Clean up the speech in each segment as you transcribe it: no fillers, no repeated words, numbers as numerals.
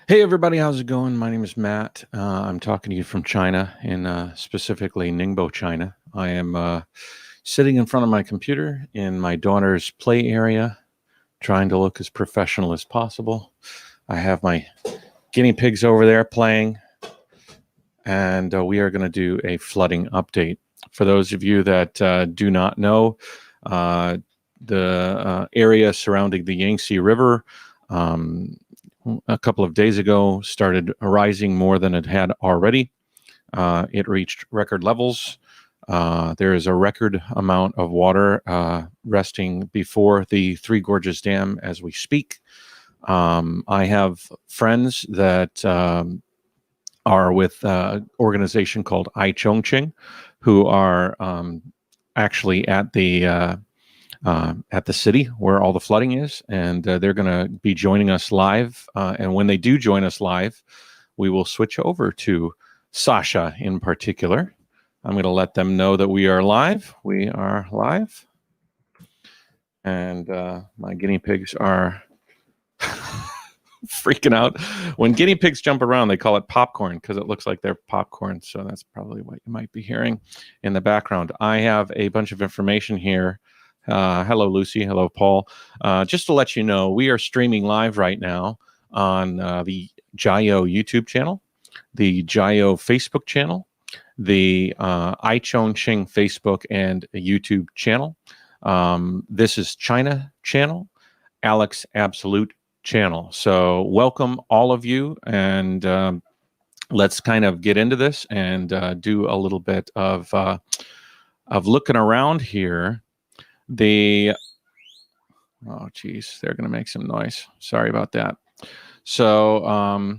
Hey everybody, how's it going? My name is Matt. I'm talking to you from China, in specifically Ningbo, China. I am sitting in front of my computer in my daughter's play area, trying to look as professional as possible. I have my guinea pigs over there playing, and we are going to do a flooding update. For those of you that do not know, the area surrounding the Yangtze River a couple of days ago started rising more than it had already. It reached record levels. There is a record amount of water resting before the Three Gorges Dam as we speak. I have friends that are with an organization called iChongqing, who are actually at the city where all the flooding is, and they're going to be joining us live. And when they do join us live, we will switch over to Sasha in particular. I'm going to let them know that we are live. We are live. And my guinea pigs are freaking out. When guinea pigs jump around, they call it popcorn because it looks like they're popcorn. So that's probably what you might be hearing in the background. I have a bunch of information here. Hello, Lucy. Hello, Paul. Just to let you know, we are streaming live right now on the Jayo YouTube channel, the Jayo Facebook channel, the iChongqing Facebook and YouTube channel. This is China channel, Alex Absolute channel. So welcome all of you, and let's kind of get into this and do a little bit of looking around here. Oh geez, they're going to make some noise. Sorry about that. So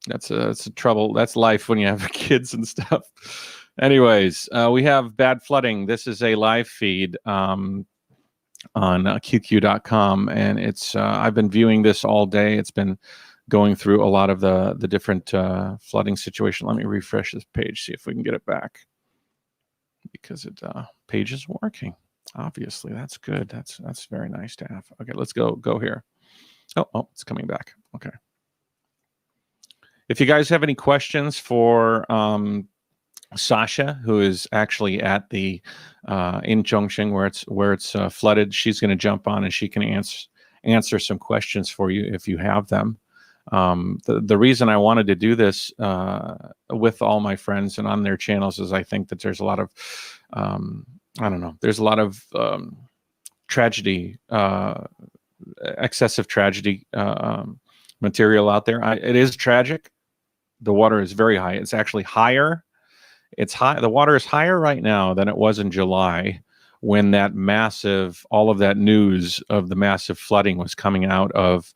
that's a trouble. That's life when you have kids and stuff. Anyways, we have bad flooding. This is a live feed on QQ.com, and it's I've been viewing this all day. It's been going through a lot of the different flooding situation. Let me refresh this page, see if we can get it back, because it page is working. Obviously, that's good. That's very nice to have. Okay, let's go here. Oh, it's coming back. Okay. If you guys have any questions for Sasha, who is actually at the in Chongqing where it's flooded, she's going to jump on and she can answer some questions for you if you have them. The reason I wanted to do this with all my friends and on their channels is I think that there's a lot of I don't know. There's a lot of tragedy, excessive tragedy material out there. It is tragic. The water is very high. It's actually higher. It's high. The water is higher right now than it was in July, when that massive, all of that news of the massive flooding was coming out of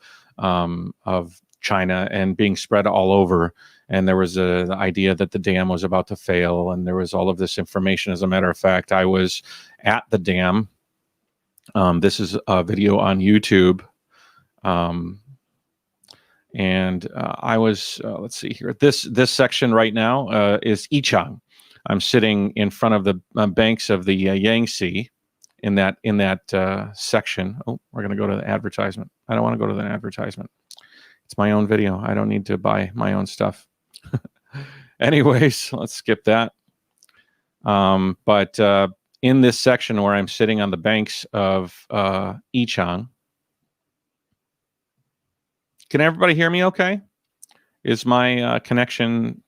China and being spread all over. And there was the idea that the dam was about to fail, and there was all of this information. As a matter of fact, I was at the dam. This is a video on YouTube. And I was, let's see here. This section right now is iChongqing. I'm sitting in front of the banks of the Yangtze in that section. Oh, we're going to go to the advertisement. I don't want to go to the advertisement. It's my own video. I don't need to buy my own stuff. Anyways, let's skip that. But in this section where I'm sitting on the banks of iChongqing, can everybody hear me okay? Is my connection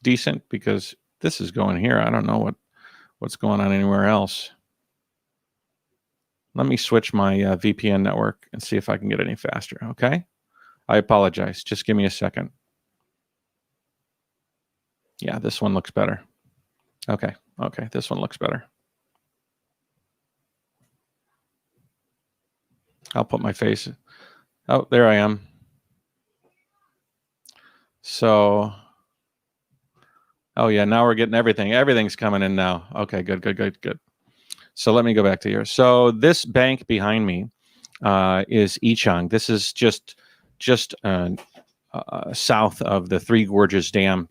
decent? Because this is going here. I don't know what's going on anywhere else. Let me switch my VPN network and see if I can get any faster, okay? I apologize. Just give me a second. Yeah, this one looks better. Okay, this one looks better. I'll put my face. Oh, there I am. So, oh yeah, now we're getting everything. Everything's coming in now. Okay, good. So let me go back to here. So this bank behind me is iChongqing. This is just south of the Three Gorges Dam.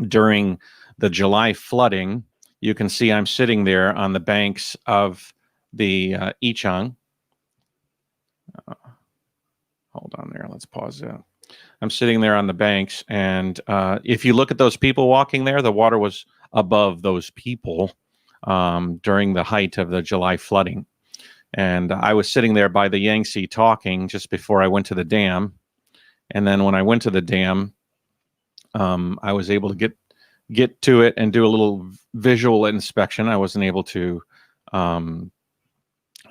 During the July flooding, you can see I'm sitting there on the banks of the iChongqing. Hold on there. Let's pause that. I'm sitting there on the banks, and if you look at those people walking there, the water was above those people during the height of the July flooding. And I was sitting there by the Yangtze talking just before I went to the dam. And then when I went to the dam, I was able to get to it and do a little visual inspection. I wasn't able to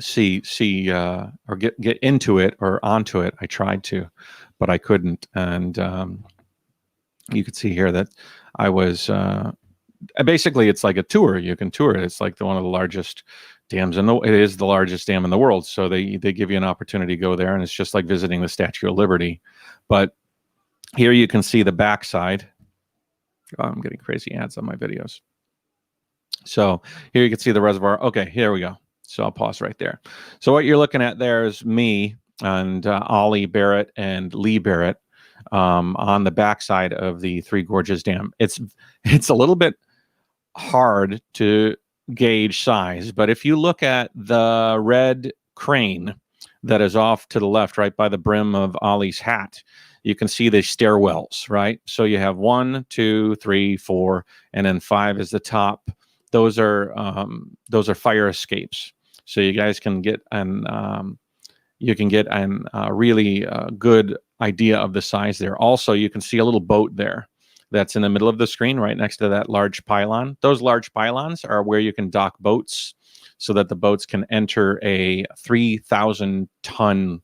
see or get into it or onto it. I tried to, but I couldn't. And you could see here that I was basically, it's like a tour. You can tour it. It's like one of the largest dams it is the largest dam in the world. So they give you an opportunity to go there, and it's just like visiting the Statue of Liberty. But here you can see the backside. Oh, I'm getting crazy ads on my videos. So here you can see the reservoir. Okay, here we go. So I'll pause right there. So what you're looking at there is me and Ollie Barrett and Lee Barrett on the backside of the Three Gorges Dam. It's a little bit hard to gauge size, but if you look at the red crane that is off to the left, right by the brim of Ollie's hat, you can see the stairwells, right? So you have 1, 2, 3, 4, and then 5 is the top. Those are fire escapes. So you guys can get an really good idea of the size there. Also, you can see a little boat there that's in the middle of the screen right next to that large pylon. Those large pylons are where you can dock boats so that the boats can enter a 3,000-ton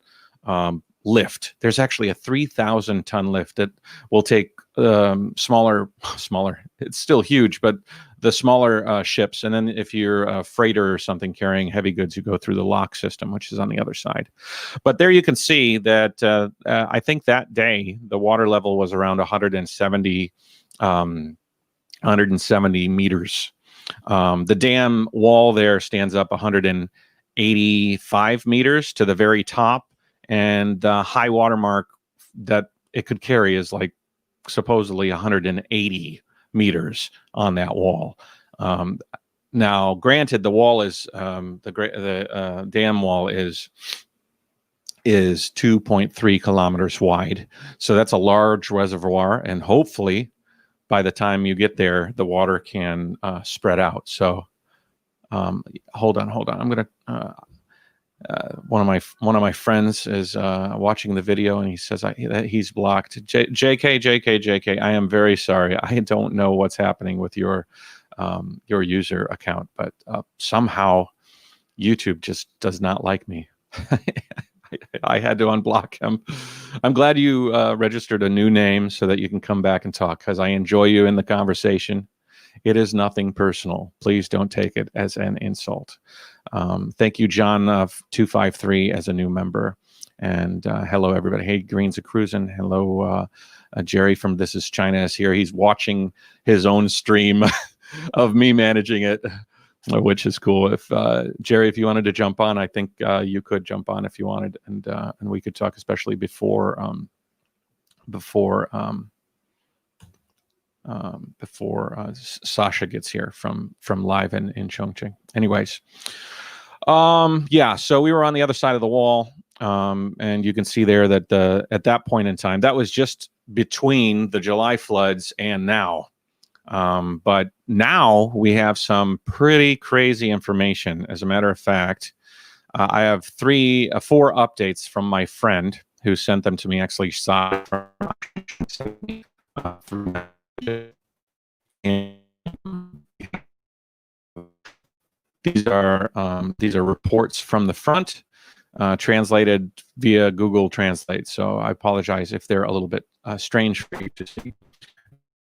lift. There's actually a 3,000-ton lift that will take smaller, it's still huge, but the smaller ships. And then if you're a freighter or something carrying heavy goods, you go through the lock system, which is on the other side. But there you can see that I think that day the water level was around 170 meters. The dam wall there stands up 185 meters to the very top, and the high water mark that it could carry is like supposedly 180 meters on that wall. Now, granted, the wall is the dam wall is 2.3 kilometers wide, so that's a large reservoir, and hopefully, by the time you get there, the water can spread out. So, hold on. I'm gonna. One of my friends is watching the video, and he says that he's blocked. JK. I am very sorry. I don't know what's happening with your user account, but somehow YouTube just does not like me. I had to unblock him. I'm glad you registered a new name so that you can come back and talk, because I enjoy you in the conversation. It is nothing personal. Please don't take it as an insult. Thank you, John 253, as a new member. And hello, everybody. Hey, Greens a Cruisin'. Hello, Jerry from This Is China is here. He's watching his own stream of me managing it, which is cool. If Jerry, if you wanted to jump on, I think you could jump on if you wanted, and we could talk, especially before Sasha gets here from live in Chongqing. Anyways, yeah, so we were on the other side of the wall, and you can see there that at that point in time, that was just between the July floods and now. But now we have some pretty crazy information. As a matter of fact, I have 4 updates from my friend who sent them to me. Actually, these are reports from the front, translated via Google Translate. So I apologize if they're a little bit strange for you to see.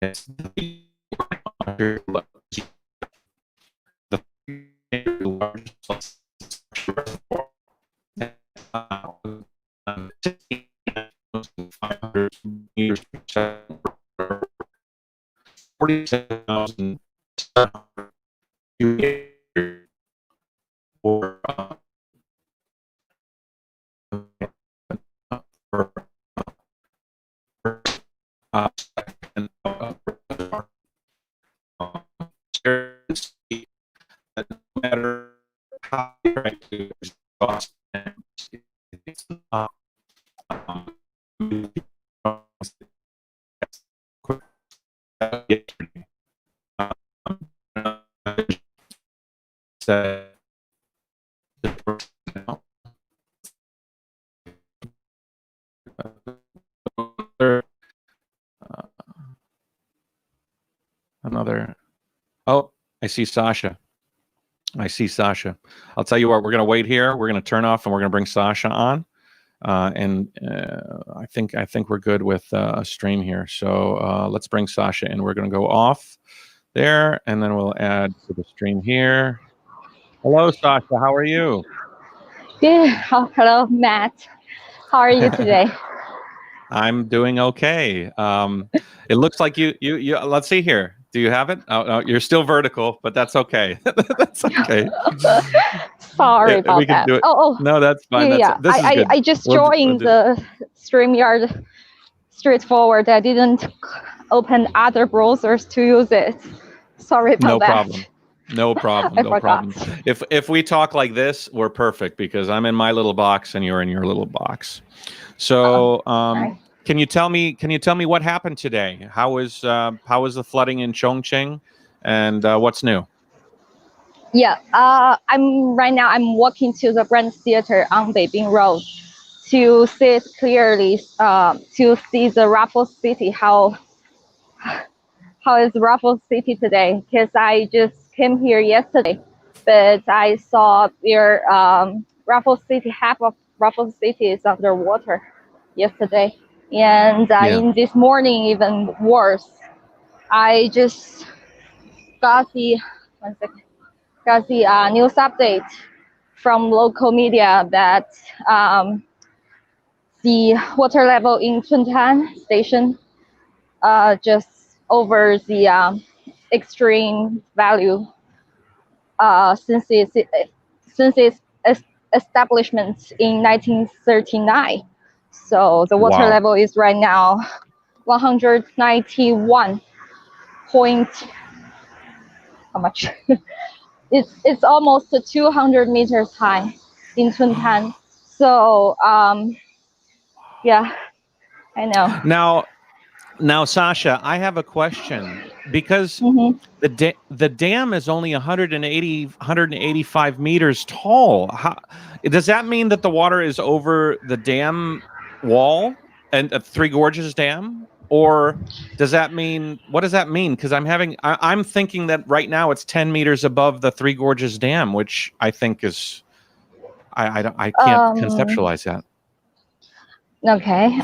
It's the largest meters per second, 47,000 for no matter how you try to exhaust them, it's not Another. Oh, I see Sasha. I'll tell you what, we're going to wait here. We're going to turn off and we're going to bring Sasha on. I think we're good with a stream here. So let's bring Sasha in. We're going to go off there, and then we'll add to the stream here. Hello, Sasha. How are you? Good. Oh, hello, Matt. How are you today? I'm doing okay. It looks like you. Let's see here. Do you have it? Oh, no, you're still vertical, but that's okay. That's okay. Sorry about we can that. do it. Oh, No, that's fine. yeah. This is good. I just joined the StreamYard straightforward. I didn't open other browsers to use it. Sorry about that. No problem. No problem. If we talk like this, we're perfect because I'm in my little box and you're in your little box. So, can you tell me what happened today? How was the flooding in Chongqing, and what's new? Yeah. I'm walking to the Grand Theater on Beibing Road to see it clearly. To see the Raffles City. How is Raffles City today? Because I just came here yesterday, but I saw your Raffles City, half of Raffles City is underwater yesterday. And in this morning, even worse. I just got the news update from local media that the water level in Chuntan station just over the extreme value since its establishment in 1939. So the water level is right now 191 point. How much? It's almost 200 meters high in Chuntan. So yeah, I know. Now, Sasha, I have a question because the dam is only 185 meters tall. Does that mean that the water is over the dam wall and Three Gorges Dam, or does that mean, what does that mean? Because I'm thinking that right now it's 10 meters above the Three Gorges Dam, which I think is I can't conceptualize that. Okay,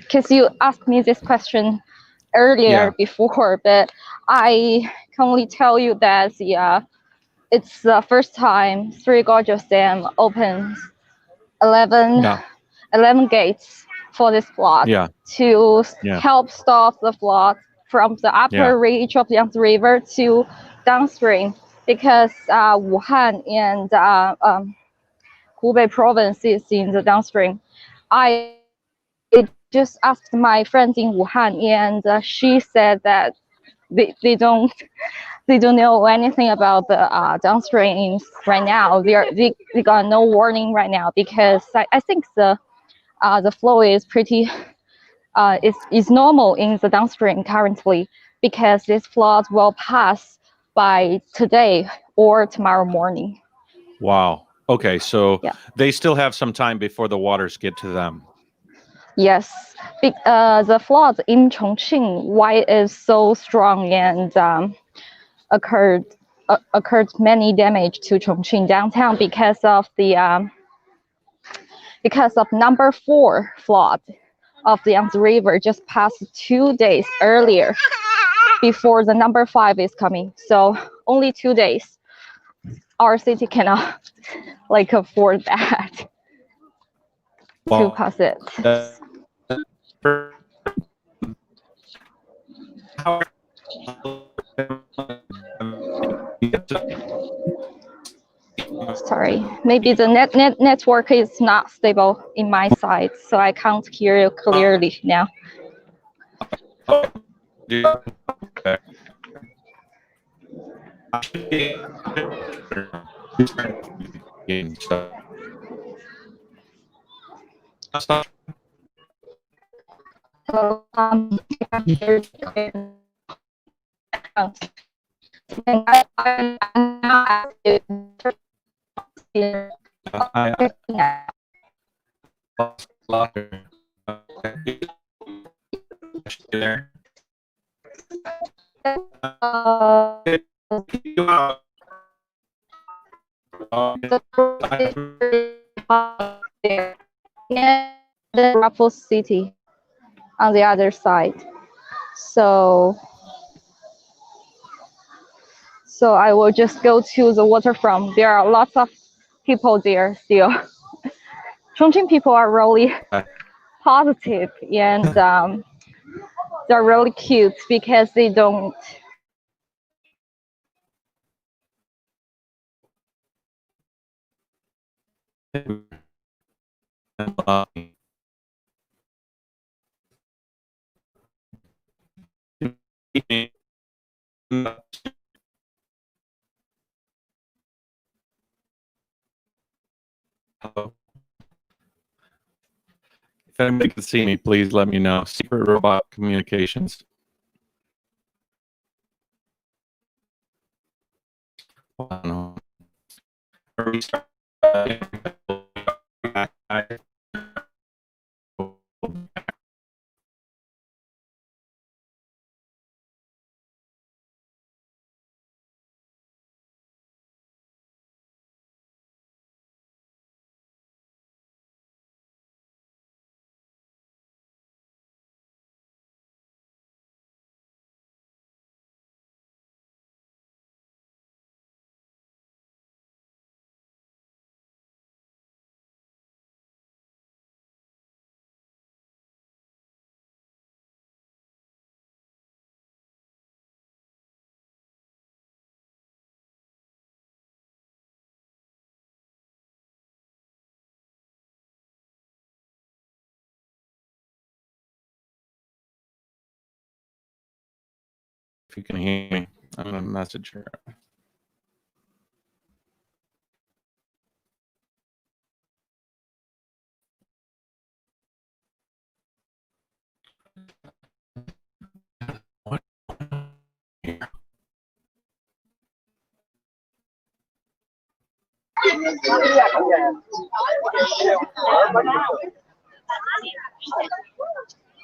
because you asked me this question earlier before, but I can only tell you that it's the first time Three Gorges Dam opens 11 gates for this flood to help stop the flood from the upper reach of the Yangtze River to downstream, because Wuhan and Hubei province is in the downstream. I just asked my friends in Wuhan, and she said that they don't know anything about the downstreams right now. They got no warning right now, because I think the flow is pretty is normal in the downstream currently, because this flood will pass by today or tomorrow morning. Wow. Okay, so they still have some time before the waters get to them. Yes, the flood in Chongqing, why is so strong and occurred many damage to Chongqing downtown because of number 4 flood of the Yangtze River just passed 2 days earlier before the number 5 is coming. So only 2 days. Our city cannot afford that to pass it. Sorry, maybe the network is not stable in my side, so I can't hear you clearly now. the Raffles City on the other side. So I will just go to the waterfront. There are lots of people there still. Chongqing people are really positive and they're really cute because they don't Hello. If anybody can see me, please let me know. Secret Robot Communications. No. If you can hear me, I'm gonna message her. What?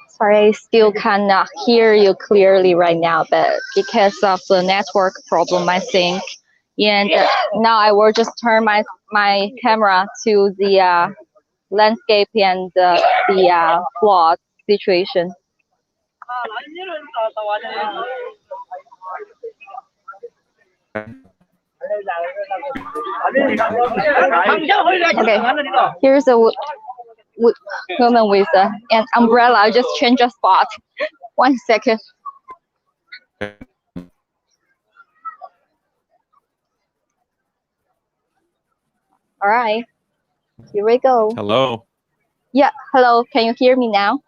Sorry, I still cannot hear you clearly right now, but because of the network problem, I think. And now I will just turn my camera to the landscape and the flood situation. Okay, here's a woman with an umbrella. I just change a spot. 1 second. All right, here we go. Hello. Yeah, hello. Can you hear me now?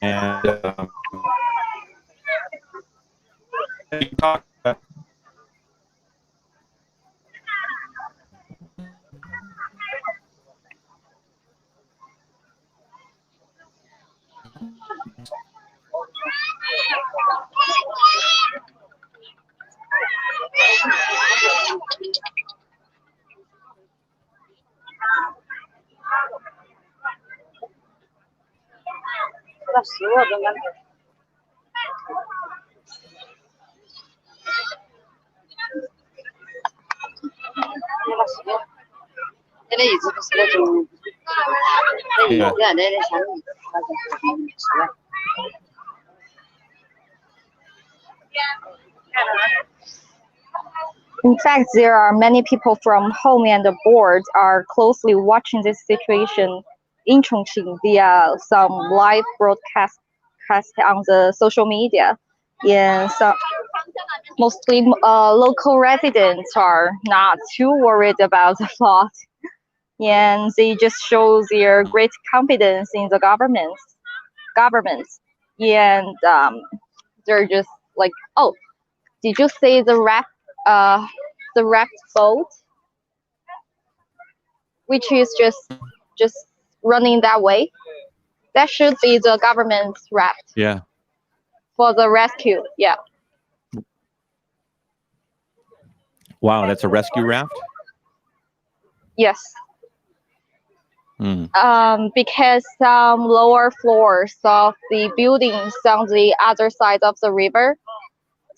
And In fact, there are many people from home and abroad are closely watching this situation in Chongqing via some live broadcast on the social media. mostly local residents are not too worried about the flood, and they just show their great confidence in the government, and they're just like, oh, did you see the raft boat, which is just running that way? That should be the government's raft. Yeah. For the rescue. Yeah. Wow, that's a rescue raft? Yes. Mm. Because some lower floors of the buildings on the other side of the river,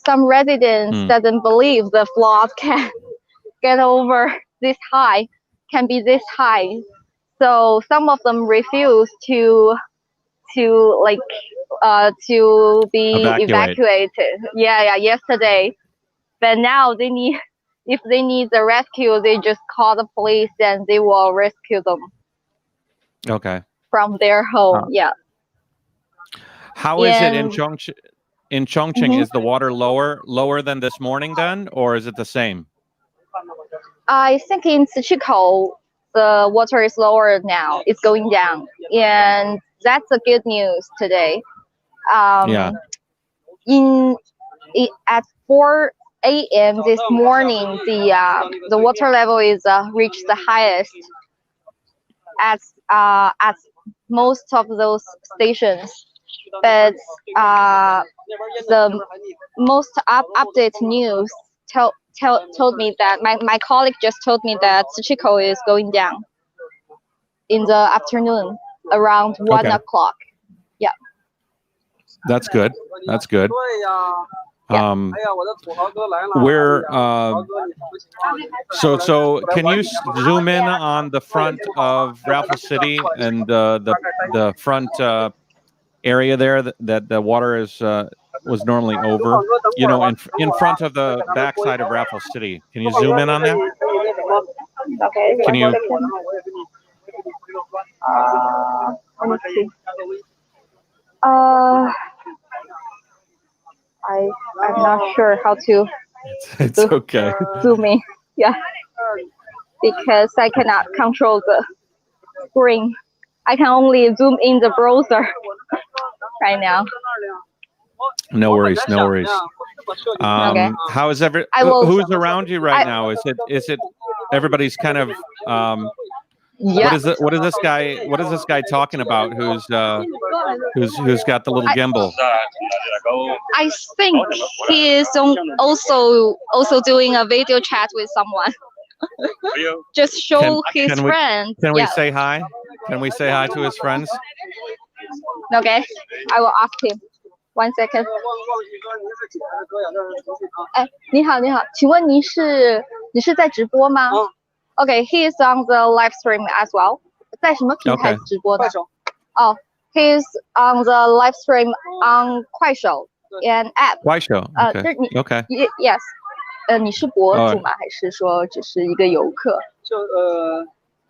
some residents doesn't believe the flood can get over this high, can be this high. So some of them refuse to be evacuated. Yeah, yesterday. But now if they need the rescue, they just call the police and they will rescue them. Okay. From their home. Yeah. How is it in Chongqing? In Chongqing, is the water lower than this morning then, or is it the same? I think in Sichukou, the water is lower now. It's going down, and that's the good news today. At 4 a.m. this morning, the water level is reached the highest at most of those stations. But the most update news told me that my colleague just told me that Sichukou is going down in the afternoon around 1 o'clock. Yeah. That's good. That's good. So can you zoom in on the front of Raffles City and the front area there that the water was normally over, you know, in front of the backside of Raffles City? Can you zoom in on that? Okay. Can you? Let me see. I'm not sure how to. It's okay. Zoom in. Yeah. Because I cannot control the screen. I can only zoom in the browser right now. No worries, no worries. Okay. How is who's around you right now? Is it everybody's kind of yeah. What is this guy talking about who's got the little gimbal? I think he is also doing a video chat with someone. Just show his friends. Can we say hi? Can we say hi to his friends? Okay, I will ask him. 1 second. 哎，你好，请问你是在直播吗？Okay, he is on the live stream as well. 在什么平台直播的？哦 he is on the live stream on 快手 and app. 快手。Okay. Yes. 你是博主吗？还是说只是一个游客？这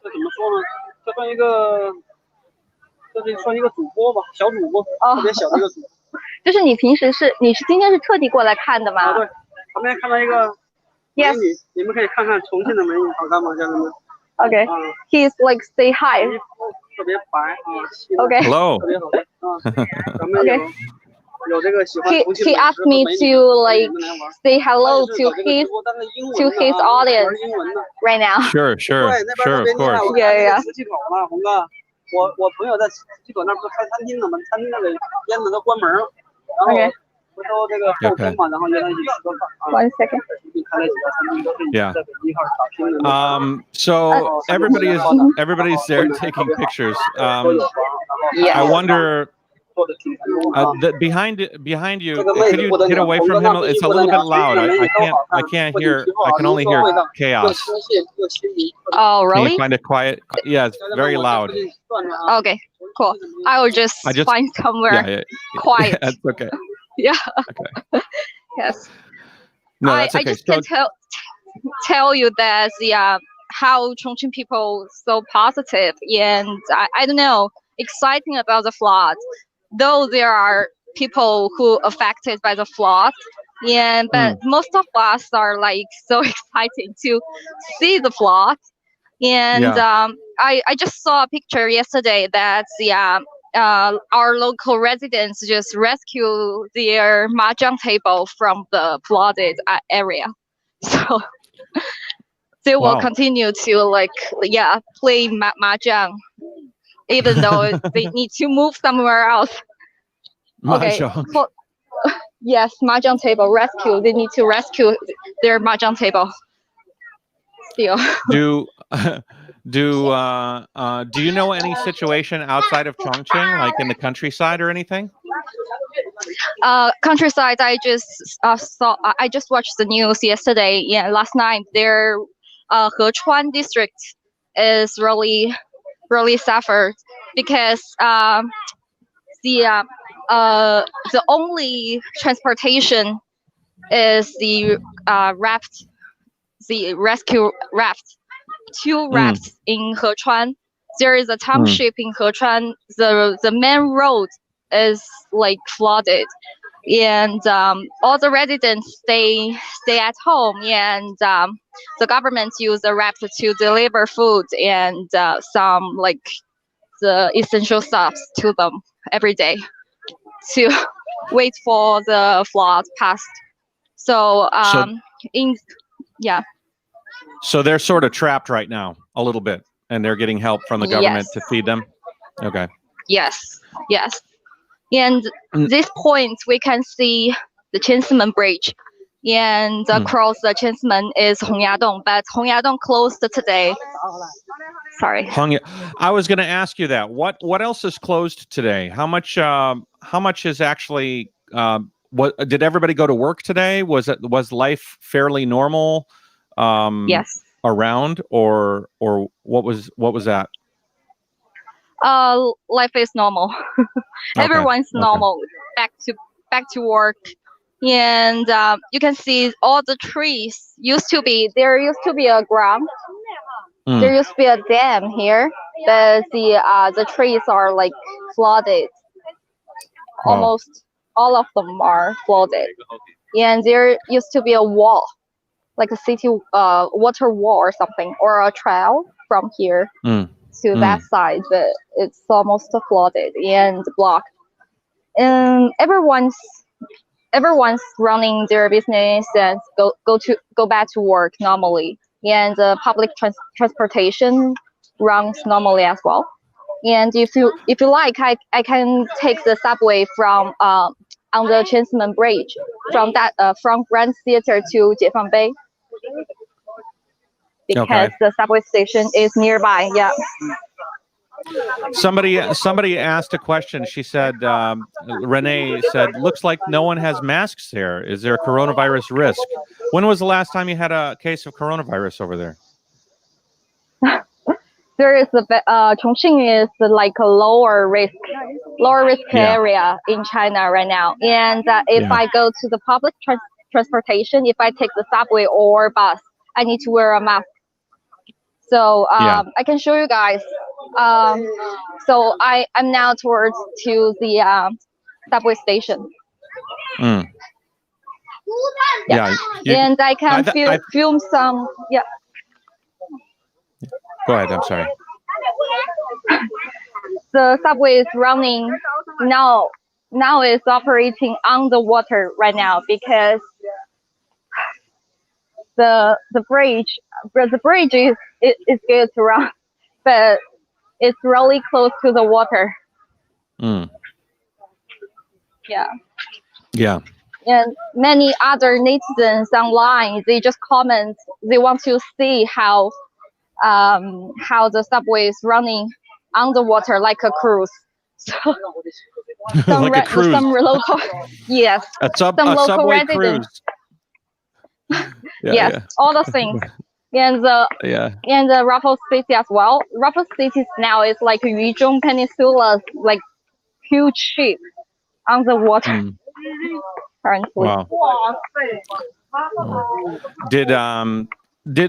怎么说呢？这算一个主播吧，小主播，特别小的一个主播。就是你平时你是今天是特地过来看的吗？对，旁边看到一个美女，你们可以看看重庆的美女，好看吗，家人们 ？Okay. He's like say hi. 特别白Okay. Hello. 特别好看咱们有这个喜欢重庆 He asked me to like say hello to his audience right now. Sure, of course. Yeah. 磁器口嘛，红哥，我朋友在磁器口那不是开餐厅的吗？餐厅那个烟子都关门了，然后回头这个后天嘛，然后约他一起吃个饭。1 second. 开了几家餐厅都是在北京一号打拼的。So everybody's there taking pictures. I wonder. Behind you, could you get away from him? It's a little bit loud. I can't hear. I can only hear chaos. Oh, really? Can you find it quiet? Yeah, it's very loud. Okay, cool. I will just find somewhere quiet. That's okay. Yeah. Okay. Yes. No, that's okay. I just can tell you that how Chongqing people so positive and I don't know, exciting about the flood. Though there are people who affected by the flood, but most of us are like so excited to see the flood. And I just saw a picture yesterday that our local residents just rescue their mahjong table from the flooded area. So they will continue to play mahjong, even though they need to move somewhere else. Mahjong. Okay. Yes, mahjong table rescue. They need to rescue their mahjong table. Still. Do you know any situation outside of Chongqing, like in the countryside or anything? Countryside. I just saw. I just watched the news yesterday. Yeah, last night. Their Hechuan district is really suffered because the only transportation is the raft, the rescue raft. 2 rafts in Hechuan. There is a township in Hechuan. The main road is like flooded, and all the residents stay at home, and the government use the raft to deliver food and some like the essential stuff to them every day to wait for the flood past. So So they're sort of trapped right now, a little bit, and they're getting help from the government to feed them? Okay. Yes. And this point, we can see the Qiansimen Bridge. And across the Qiansimen is Hongyadong, but Hongyadong closed today. Sorry. I was going to ask you that. What else is closed today? How much is actually... did everybody go to work today? Was life fairly normal? Yes. Around or what was that? Life is normal. Everyone's normal. Back to work, and you can see all the trees. There used to be a ground. There used to be a dam here, but the trees are like flooded. Almost all of them are flooded, and there used to be a wall, like a city water wall or something, or a trail from here to that side, but it's almost flooded and blocked. And everyone's running their business and go back to work normally, and public transportation runs normally as well. And if you like, I can take the subway from on the Qiansimen Bridge from Grand Theater to Jiefang because the subway station is nearby. Yeah. Somebody asked a question. She said, Renee said, looks like no one has masks there. Is there a coronavirus risk? When was the last time you had a case of coronavirus over there? There is Chongqing is like a lower risk area in China right now. And if I go to the public transportation, if I take the subway or bus, I need to wear a mask. So I can show you guys. So I'm now towards to the subway station. And I can film some. Yeah. Go ahead. I'm sorry. The subway is running now. Now it's operating on the water right now because the bridge is good to run, but it's really close to the water. Yeah. And many other netizens online, they just comment. They want to see how the subway is running on the water like a cruise. So like a cruise. Some local, yes. Some local subway residents. Cruise. Yes, all the things. And the Raffles City as well. Raffles City now is like Yuzhong Peninsula, like huge ship on the water. Currently. Wow. Did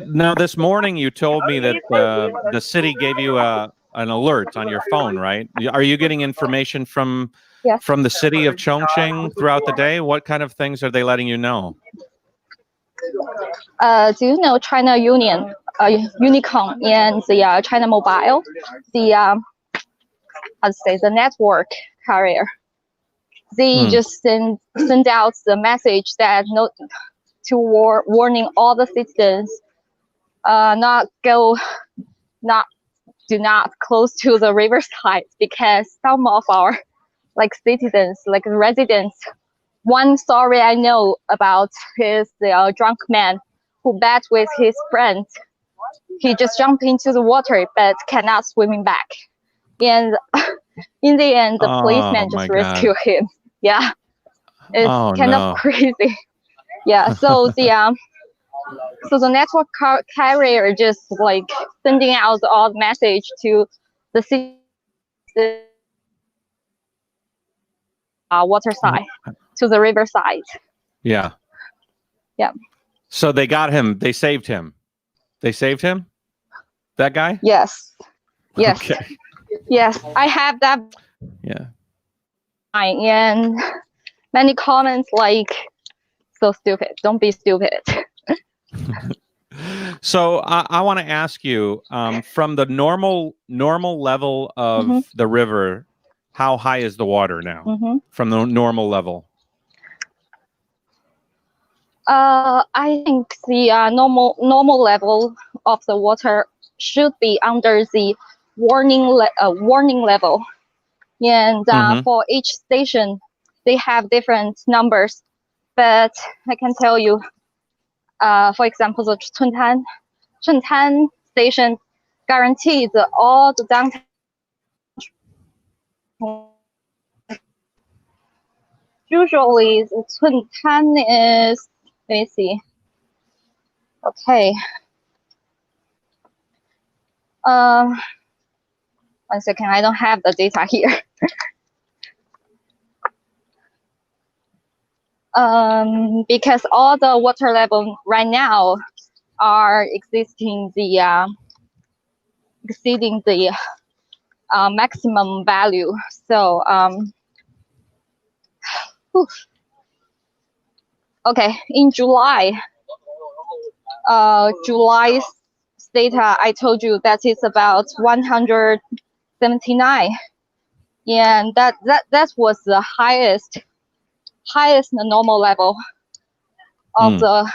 now this morning you told me that the city gave you an alert on your phone, right? Are you getting information from Yes. From the city of Chongqing throughout the day, what kind of things are they letting you know? Do you know China Union, Unicom, and the China Mobile, the how to say, the network carrier? They just send out the message that warning all the citizens, do not close to the riverside, because some of our citizens, residents. One story I know about is the drunk man who bet with his friends. He just jumped into the water but cannot swimming back. And in the end, the policeman just rescued him. Yeah, it's kind of crazy. Yeah, so the network carrier just sending out all the message to the city, water side, to the river side. Yeah. Yeah. So they got him. They saved him. They saved him? That guy? Yes. Yes. Okay. Yes. I have that. Yeah. And many comments so stupid. Don't be stupid. So I want to ask you, from the normal level of the river, how high is the water now from the normal level? I think the normal level of the water should be under the warning level, and for each station they have different numbers. But I can tell you, for example, the Chuntan station guarantees all the downtown. Usually, the Chuntan is, let me see. Okay. One second, I don't have the data here. Because all the water level right now are exceeding the maximum value. So okay, in July's data, I told you that it's about 179, and that was the highest normal level of the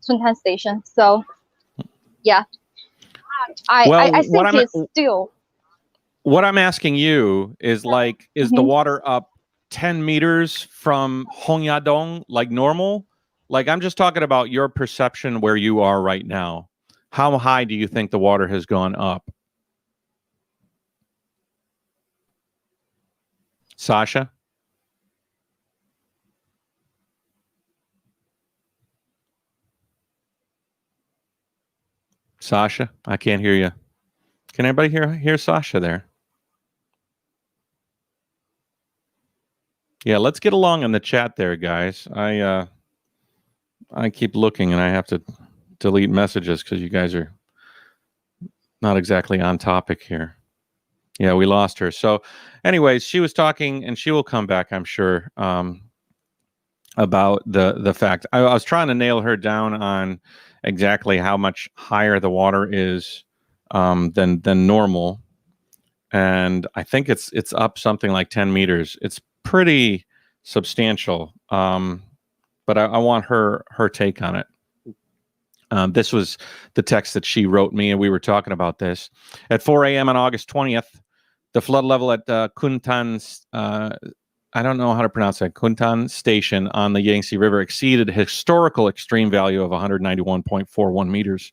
Chuntan station. So yeah, I think it's still. What I'm asking you is is the water up 10 meters from Hongyadong like normal? I'm just talking about your perception where you are right now. How high do you think the water has gone up? Sasha? Sasha, I can't hear you. Can anybody hear Sasha there? Yeah, let's get along in the chat there, guys. I keep looking and I have to delete messages because you guys are not exactly on topic here. Yeah, we lost her. So anyways, she was talking, and she will come back, I'm sure, about the fact. I was trying to nail her down on exactly how much higher the water is than normal. And I think it's up something like 10 meters. It's pretty substantial. But I want her take on it. This was the text that she wrote me, and we were talking about this. At 4 a.m. on August 20th, the flood level at Kuntan's, I don't know how to pronounce that, Kuntan Station on the Yangtze River exceeded historical extreme value of 191.41 meters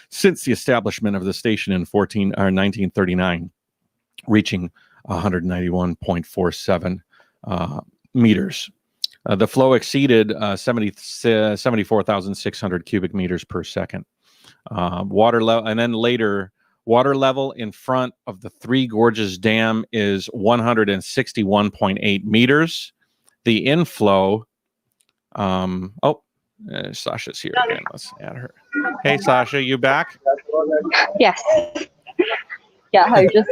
since the establishment of the station in 1939, reaching 191.47 meters. The flow exceeded 74,600 cubic meters per second. Water level, and then later, water level in front of the Three Gorges Dam is 161.8 meters. The inflow, Sasha's here again. Let's add her. Hey, Sasha, you back? Yes. Yeah, I just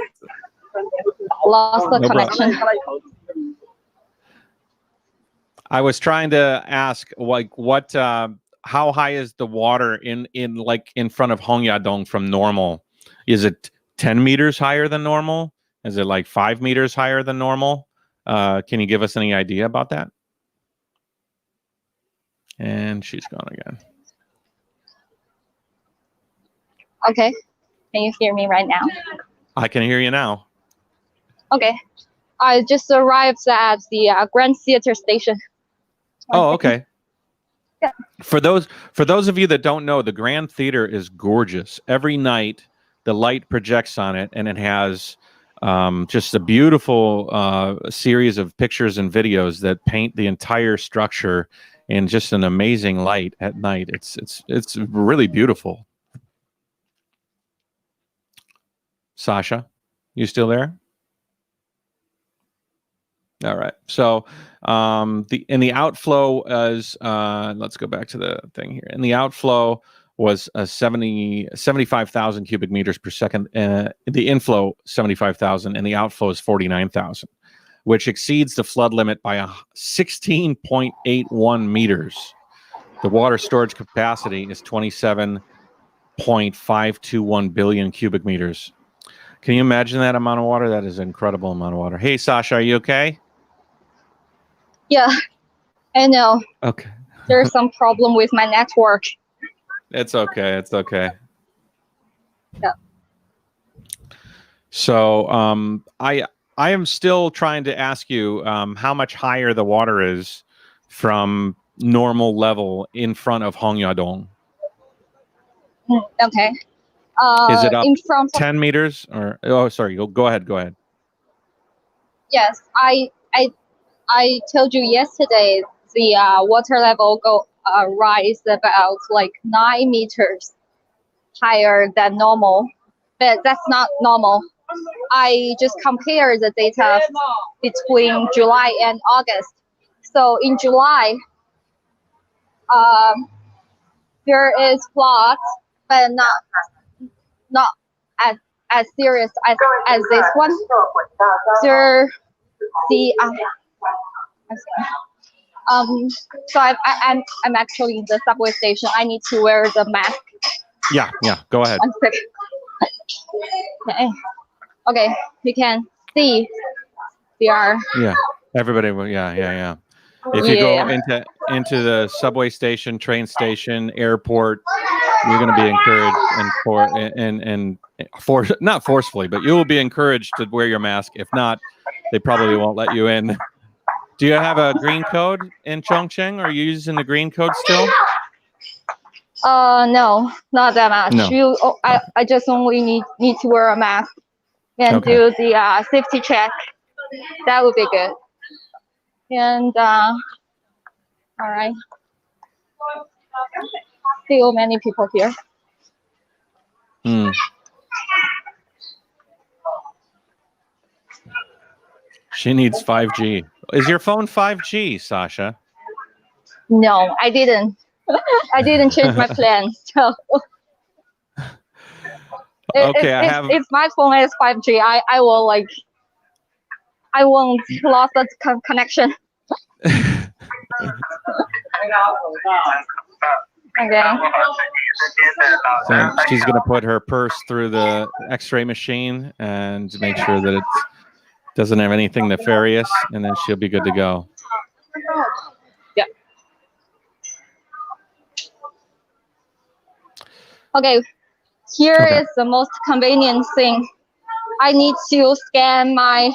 lost the connection. I was trying to ask, like, what, how high is the water in front of Hongyadong from normal? Is it 10 meters higher than normal? Is it like 5 meters higher than normal? Can you give us any idea about that? And she's gone again. Okay. Can you hear me right now? I can hear you now. Okay. I just arrived at the Grand Theater station. Oh, okay. Yeah. For those of you that don't know, the Grand Theater is gorgeous. Every night, the light projects on it, and it has just a beautiful series of pictures and videos that paint the entire structure in just an amazing light at night. It's really beautiful. Sasha, you still there? All right. So the outflow is let's go back to the thing here. And the outflow was 75,000 cubic meters per second. The inflow 75,000 and the outflow is 49,000, which exceeds the flood limit by 16.81 meters. The water storage capacity is 27.521 billion cubic meters. Can you imagine that amount of water? That is an incredible amount of water. Hey, Sasha, are you okay? Yeah, I know. Okay. There's some problem with my network. It's okay. It's okay. Yeah. So I am still trying to ask you how much higher the water is from normal level in front of Hongyadong. Okay. Is it up in front of 10 meters or sorry, go ahead. Yes, I told you yesterday the water level rise about like 9 meters higher than normal, but that's not normal. I just compared the data between July and August. So in July, there is flood, but not as serious as this one. There, so I'm actually in the subway station. I need to wear the mask. Yeah. Go ahead. 1 second. Okay. You can see there are. Yeah. Everybody. Yeah. If you go into the subway station, train station, airport, you're going to be encouraged not forcefully, but you will be encouraged to wear your mask. If not, they probably won't let you in. Do you have a green code in Chongqing? Are you using the green code still? No, not that much. No. I just only need to wear a mask and do the safety check. That would be good. And all right. Still many people here. She needs 5G. Is your phone 5G, Sasha? No, I didn't. I didn't change my plan. So okay, if my phone is 5G, I will I won't lose the connection. Okay. So she's going to put her purse through the X-ray machine and make sure that it doesn't have anything nefarious, and then she'll be good to go. Yeah. Okay. Here is the most convenient thing. I need to scan my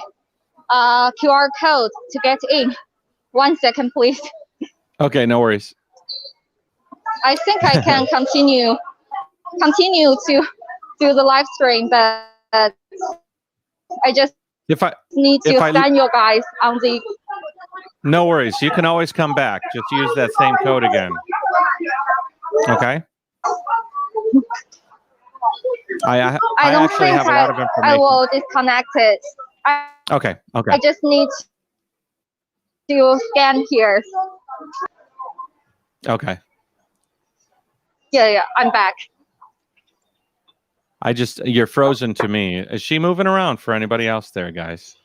QR code to get in. 1 second, please. Okay, no worries. I think I can continue to do the live stream, but I just need to scan you guys on the. No worries. You can always come back. Just use that same code again. Okay. I don't actually think have a lot of information. I will disconnect it. Okay. I just need to scan here. Okay. Yeah, I'm back. You're frozen to me. Is she moving around for anybody else there, guys?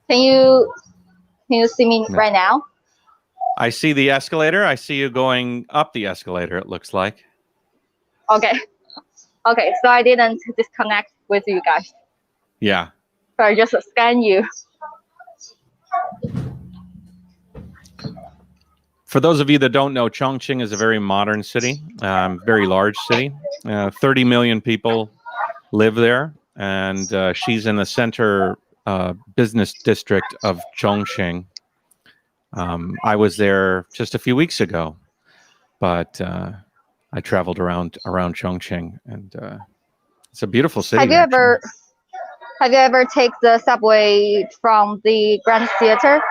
Can you Can you see me right now? I see the escalator. I see you going up the escalator, it looks like. Okay. Okay, so I didn't disconnect with you guys. Yeah. So I just scan you. For those of you that don't know, Chongqing is a very modern city, very large city. 30 million people live there, and she's in the center business district of Chongqing. I was there just a few weeks ago, but I traveled around Chongqing, and it's a beautiful city. Have you ever take the subway from the Grand Theater?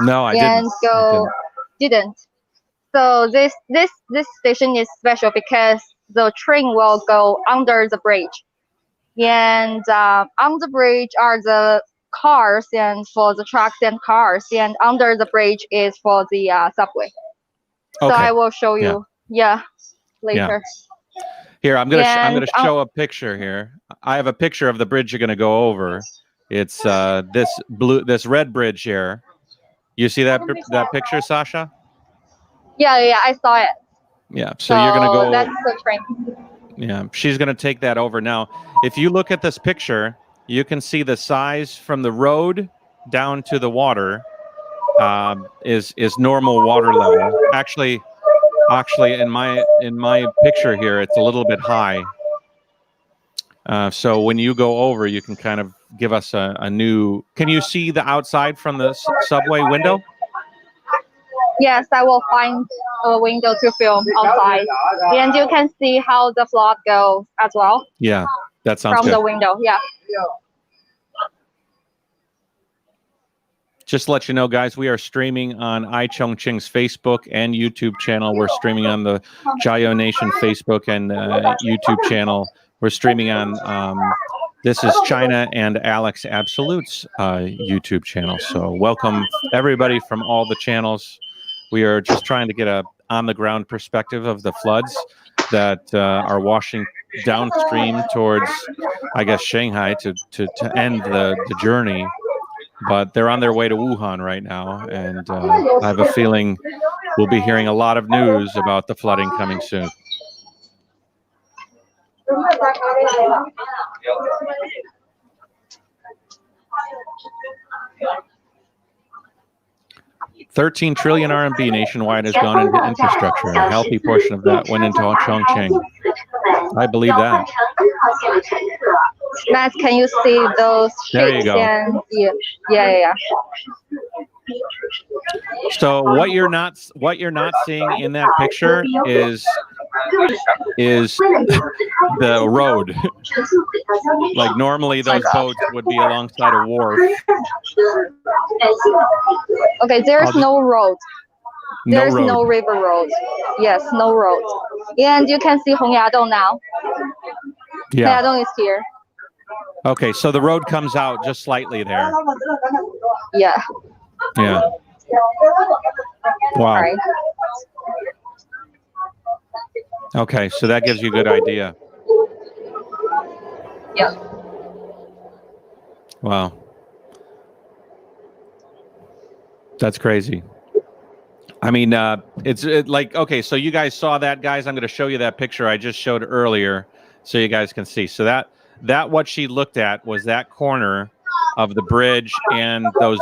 No, I didn't. So this station is special because the train will go under the bridge, and on the bridge are the cars and for the trucks and cars, and under the bridge is for the subway. Okay. So I will show you. Yeah, later. Yeah. Here, I'm gonna show a picture here. I have a picture of the bridge you're gonna go over. It's this red bridge here. You see that picture, Sasha? Yeah, I saw it. Yeah, so you're gonna go. That's the train. Yeah, she's gonna take that over now. If you look at this picture, you can see the size from the road down to the water is normal water level. Actually, in my picture here, it's a little bit high. So when you go over, you can kind of give us a new. Can you see the outside from the subway window? Yes, I will find a window to film outside, and you can see how the flood goes as well. Yeah, that sounds from good. the window. Yeah. Just to let you know, guys, we are streaming on iChongqing's Facebook and YouTube channel. We're streaming on the Jiao Nation Facebook and YouTube channel. We're streaming on This is China and Alex Absolute's YouTube channel. So welcome everybody from all the channels. We are just trying to get a on-the-ground perspective of the floods that are washing downstream towards, I guess, Shanghai to end the journey. But they're on their way to Wuhan right now, and I have a feeling we'll be hearing a lot of news about the flooding coming soon. $13 trillion RMB nationwide has gone into infrastructure. A healthy portion of that went into Chongqing. I believe that. Matt, can you see those shapes? There you go. And yeah. So what you're not seeing in that picture is the road. Like normally those boats would be alongside a wharf. Okay, there's no road. There's no river road. Yes, no road. And you can see Hongyadong now. Yeah. Hongyadong is here. Okay, so the road comes out just slightly there. Yeah. Yeah. Wow. Right. Okay, so that gives you a good idea. Yeah. Wow. That's crazy. I mean, it's like, okay, so you guys saw that, guys. I'm going to show you that picture I just showed earlier so you guys can see. So that what she looked at was that corner of the bridge and those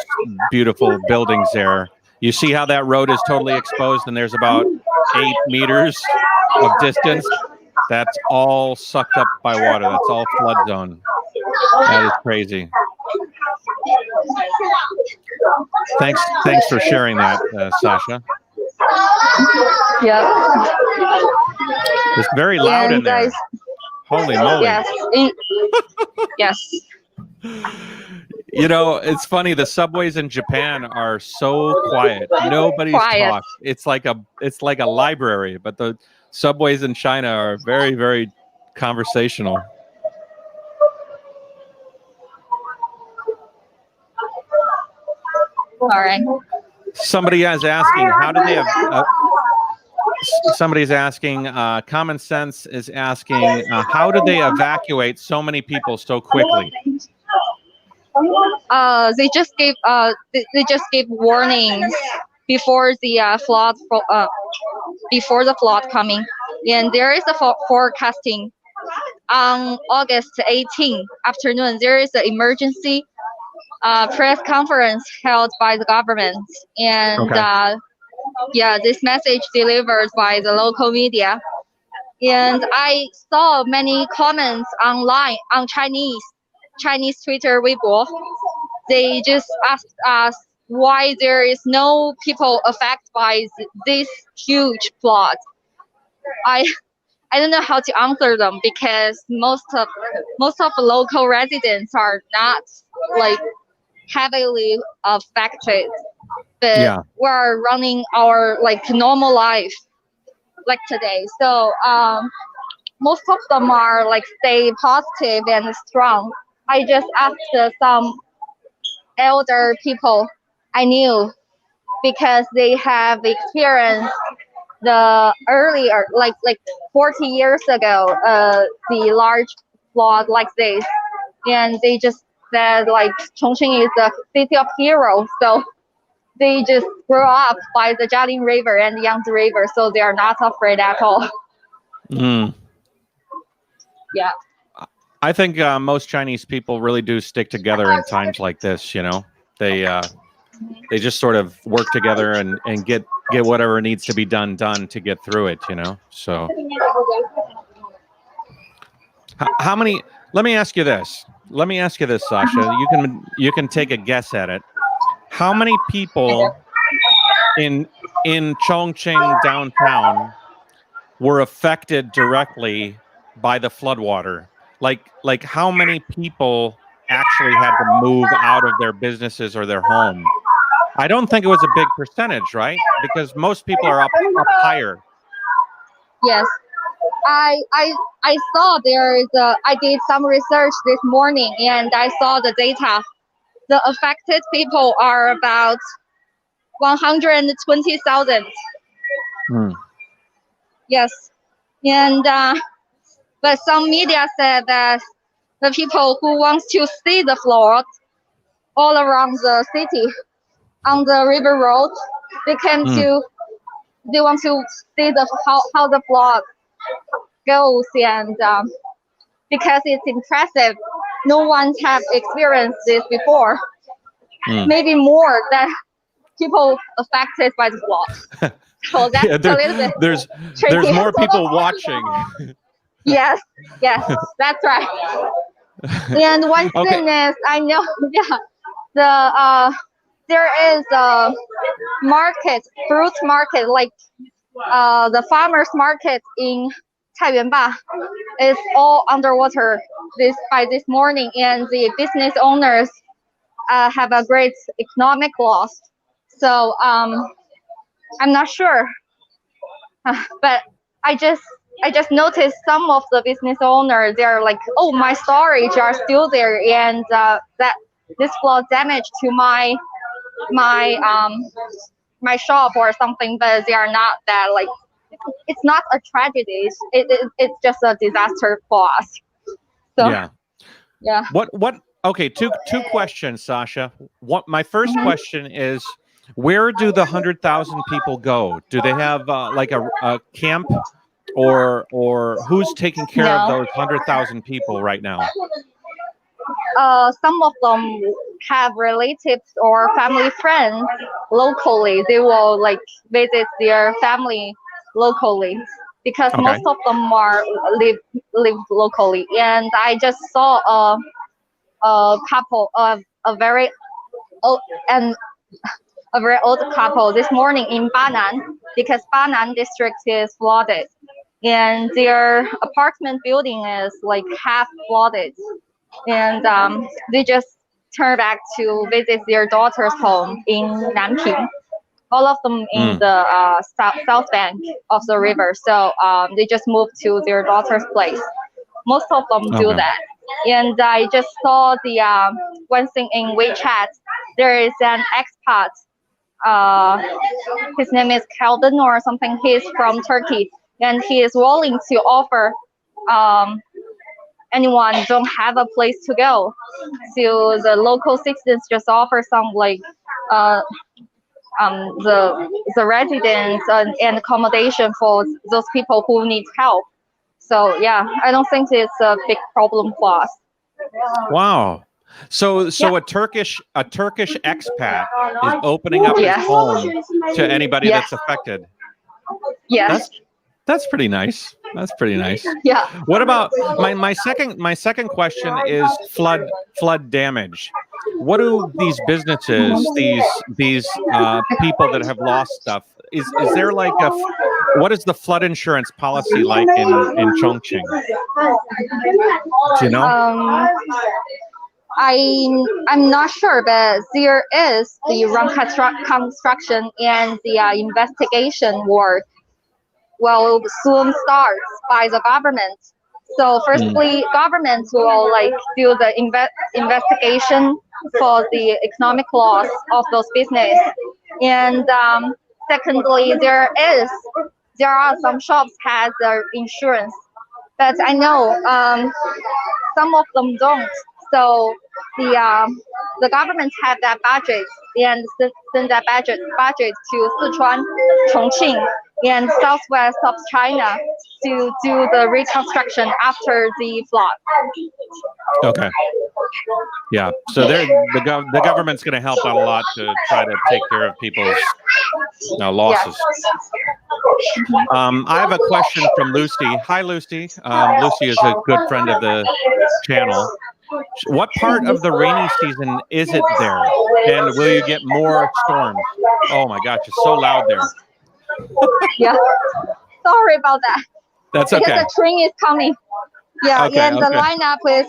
beautiful buildings there. You see how that road is totally exposed and there's about 8 meters of distance? That's all sucked up by water. That's all flood zone. That is crazy. Thanks for sharing that, Sasha. Yeah. It's very loud in there. Holy moly. Yes. Yes. You know, it's funny. The subways in Japan are so quiet. Nobody's talks. It's like a library, but the subways in China are very, very conversational. All right. Somebody is asking, how do they have... somebody's asking, Common Sense is asking, how do they evacuate so many people so quickly? They just gave they just gave warnings before the before the flood coming, and there is a forecasting on August 18th afternoon. There is an emergency press conference held by the government, and yeah, this message delivered by the local media. And I saw many comments online on Chinese Twitter, Weibo. They just asked us why there is no people affected by this huge flood. I don't know how to answer them because most of the local residents are not like heavily affected, but we're running our like normal life like today. So most of them are like stay positive and strong. I just asked some elder people I knew because they have experienced the earlier like 40 years ago the large flood like this, and they just said like Chongqing is a city of heroes, so they just grew up by the Jialing River and Yangtze River, so they are not afraid at all. Yeah, I think most Chinese people really do stick together in times like this. You know, they just sort of work together and get whatever needs to be done to get through it. You know, so how many? Let me ask you this, Sasha. You can take a guess at it. How many people in Chongqing downtown were affected directly by the floodwater? Like how many people actually had to move out of their businesses or their home? I don't think it was a big percentage, right? Because most people are up higher. Yes, I saw there is I did some research this morning and I saw the data. The affected people are about 120,000. Yes, and but some media said that the people who want to see the flood all around the city on the river road, they want to see how the flood goes, and because it's impressive. No one have experienced this before. Maybe more than people affected by the flood. So that's a little bit there's more people watching. Yes, that's right. And one thing is, I know, there is a market, fruit market, like the farmers market in Taiyuanba is all underwater by this morning, and the business owners have a great economic loss. So I'm not sure, but I just noticed some of the business owners, they're like, oh, my storage are still there, and that this flood damage to my shop or something, but they are not that like, it's not a tragedy. It's just a disaster for us. So yeah. What? Okay, two questions, Sasha. My first question is, where do the 100,000 people go? Do they have like a camp, or who's taking care of those 100,000 people right now? Some of them have relatives or family friends locally. They will like visit their family locally because most of them are live locally. And I just saw a couple of a very old couple this morning in Banan, because Banan district is flooded, and their apartment building is like half flooded, and they just turned back to visit their daughter's home in Nanping. All of them in the south bank of the river, so they just moved to their daughter's place. Most of them do that. And I just saw the one thing in WeChat. There is an expat. His name is Calvin or something. He's from Turkey, and he is willing to offer anyone don't have a place to go. So the local citizens just offer some like the residents and accommodation for those people who need help. So yeah, I don't think it's a big problem for us. Wow. So a Turkish expat is opening up his home to anybody that's affected. Yes. That's pretty nice. That's pretty nice. Yeah. What about my second question is flood damage. What do these businesses, these people that have lost stuff, is there like what is the flood insurance policy like in Chongqing? Do you know? I'm not sure, but there is the reconstruction and the investigation work will soon start by the government. So firstly, government will like do the investigation for the economic loss of those business, and secondly, there are some shops has their insurance, but I know some of them don't. So the government have that budget and send that budget to Sichuan, Chongqing, and southwest of China to do the reconstruction after the flood. Okay. Yeah. So the government's going to help out a lot to try to take care of people's losses. I have a question from Lucy. Hi, Lucy. Lucy is a good friend of the channel. What part of the rainy season is it there? And will you get more storms? Oh my gosh, it's so loud there. Yeah. Sorry about that. That's okay. Because the train is coming. Yeah, okay, and the lineup is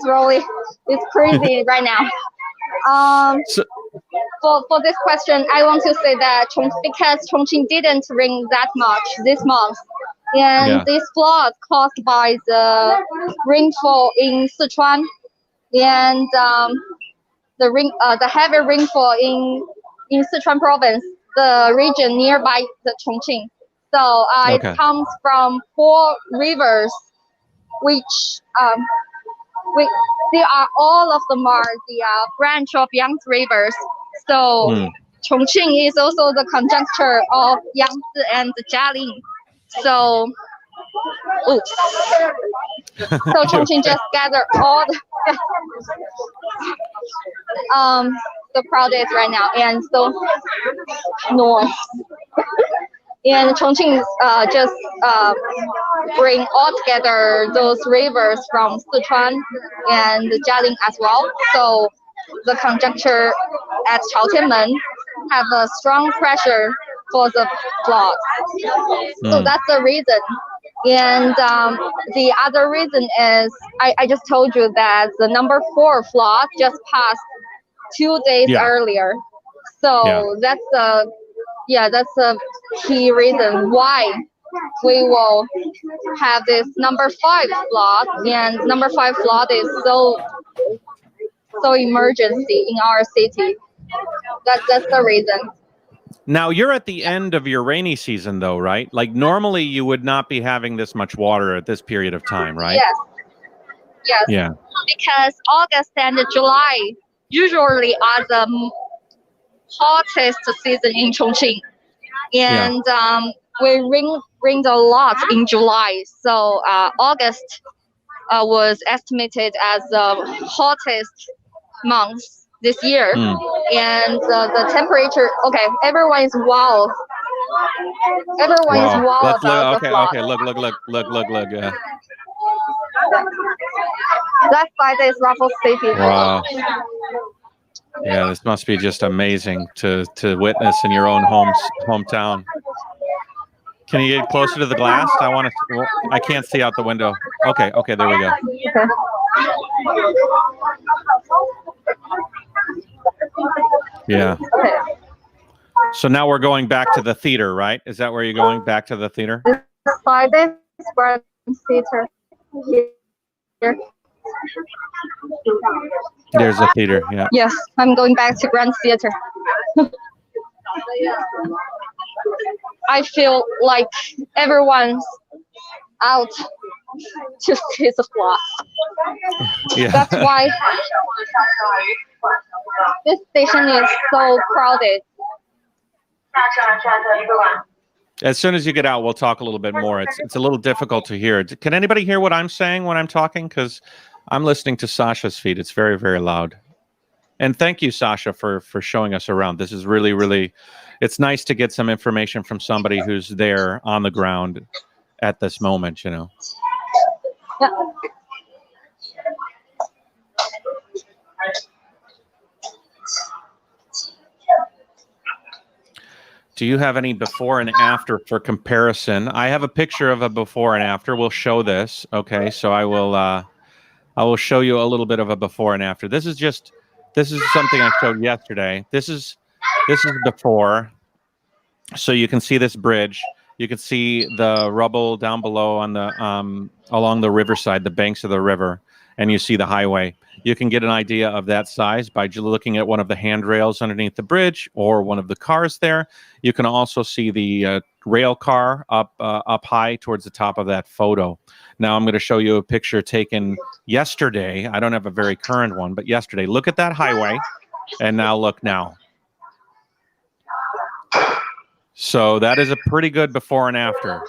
crazy right now. For this question, I want to say that because Chongqing didn't rain that much this month, and this flood caused by the rainfall in Sichuan and the heavy rainfall in Sichuan province, the region nearby the Chongqing. So it comes from 4 rivers, which they are all of them are the branch of Yangtze rivers. So Chongqing is also the conjuncture of Yangtze and Jialing. So, oops. So Chongqing just gathered all the projects right now, and so north. And Chongqing just bring all together those rivers from Sichuan and Jialing as well. So the conjuncture at Chaotianmen have a strong pressure for the flood. So that's the reason. And the other reason is I just told you that the number 4 flood just passed 2 days earlier. So that's a key reason why we will have this number 5 flood, and number 5 flood is so emergency in our city. That's the reason. Now you're at the end of your rainy season though, right? Like normally you would not be having this much water at this period of time, right? Yes. Yeah. Because August and July usually are the hottest season in Chongqing. And we rained a lot in July. So August was estimated as the hottest month this year. And the temperature, everyone is wow. Everyone is wow Let's about the flood. Look. Yeah. That side is Raffles City. Wow. Yeah, this must be just amazing to witness in your own hometown. Can you get closer to the glass? I can't see out the window. Okay, there we go. Yeah. Okay. So now we're going back to the theater, right? Is that where you're going, back to the theater? This side is Grand Theater. Here. There's a theater, yeah. Yes, I'm going back to Grand Theater. I feel like everyone's out to see the flood. Yeah. That's why this station is so crowded. As soon as you get out, we'll talk a little bit more. It's a little difficult to hear. Can anybody hear what I'm saying when I'm talking? Because I'm listening to Sasha's feed. It's very, very loud. And thank you, Sasha, for showing us around. This is really, really, it's nice to get some information from somebody who's there on the ground at this moment, you know. Yeah. Do you have any before and after for comparison? I have a picture of a before and after. We'll show this. Okay, so I will show you a little bit of a before and after. This is something I showed yesterday. This is before. So you can see this bridge. You can see the rubble down below on the along the riverside, the banks of the river, and you see the highway. You can get an idea of that size by looking at one of the handrails underneath the bridge or one of the cars there. You can also see the rail car up high towards the top of that photo. Now I'm going to show you a picture taken yesterday. I don't have a very current one, but yesterday. Look at that highway, and now look now. So that is a pretty good before and after.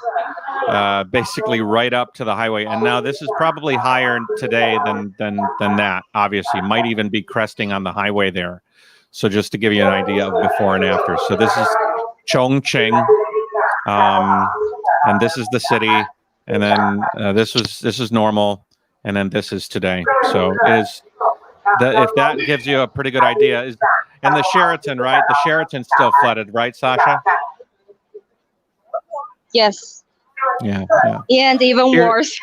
Basically right up to the highway, and now this is probably higher today than that. Obviously, might even be cresting on the highway there. So just to give you an idea of before and after. So this is Chongqing, and this is the city, and then this is normal, and then this is today. So if that gives you a pretty good idea, and the Sheraton, right? The Sheraton's still flooded, right, Sasha? Yes. Yeah. And even worse.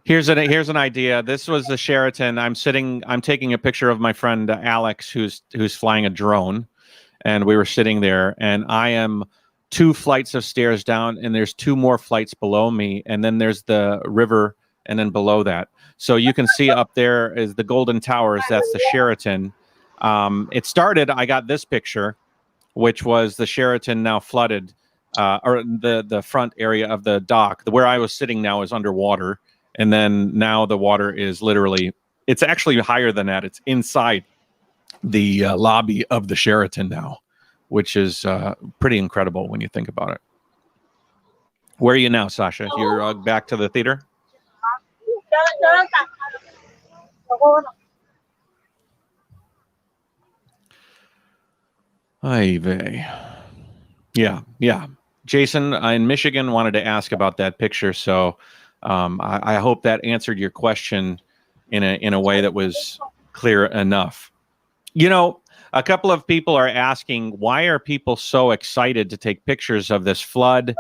Here's an idea. This was the Sheraton. I'm taking a picture of my friend Alex, who's flying a drone, and we were sitting there, and I am 2 flights of stairs down, and there's 2 more flights below me, and then there's the river, and then below that. So you can see up there is the Golden Towers. That's the Sheraton. I got this picture, which was the Sheraton now flooded. Or the front area of the dock. Where I was sitting now is underwater, and then now the water is literally, it's actually higher than that. It's inside the lobby of the Sheraton now, which is pretty incredible when you think about it. Where are you now, Sasha? You're back to the theater? Ay vey. Yeah. Jason in Michigan wanted to ask about that picture, so I hope that answered your question in a way that was clear enough. You know, a couple of people are asking, why are people so excited to take pictures of this flood?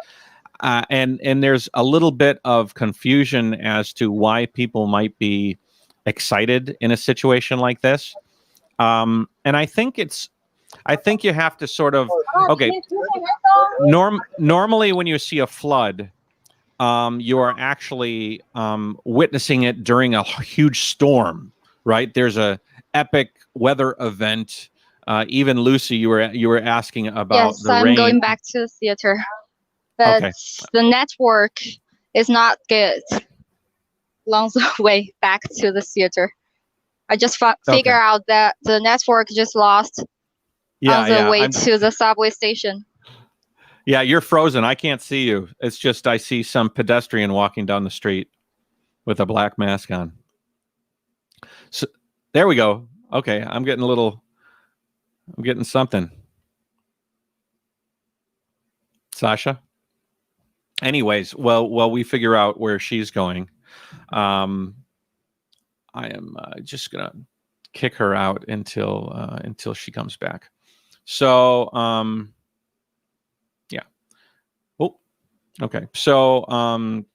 And there's a little bit of confusion as to why people might be excited in a situation like this. And I think you have to sort of, okay, normally when you see a flood, you are actually witnessing it during a huge storm, right? There's a epic weather event. Even Lucy, you were asking about the rain. Yes, I'm going back to the theater, but okay. The network is not good along the way back to the theater. I just figure out that the network just lost on the way to the subway station. Yeah, you're frozen. I can't see you. It's just I see some pedestrian walking down the street with a black mask on. So there we go. Okay, I'm getting something. Sasha? Anyways, well, we figure out where she's going. I am just gonna kick her out until she comes back. So yeah. Oh, okay. So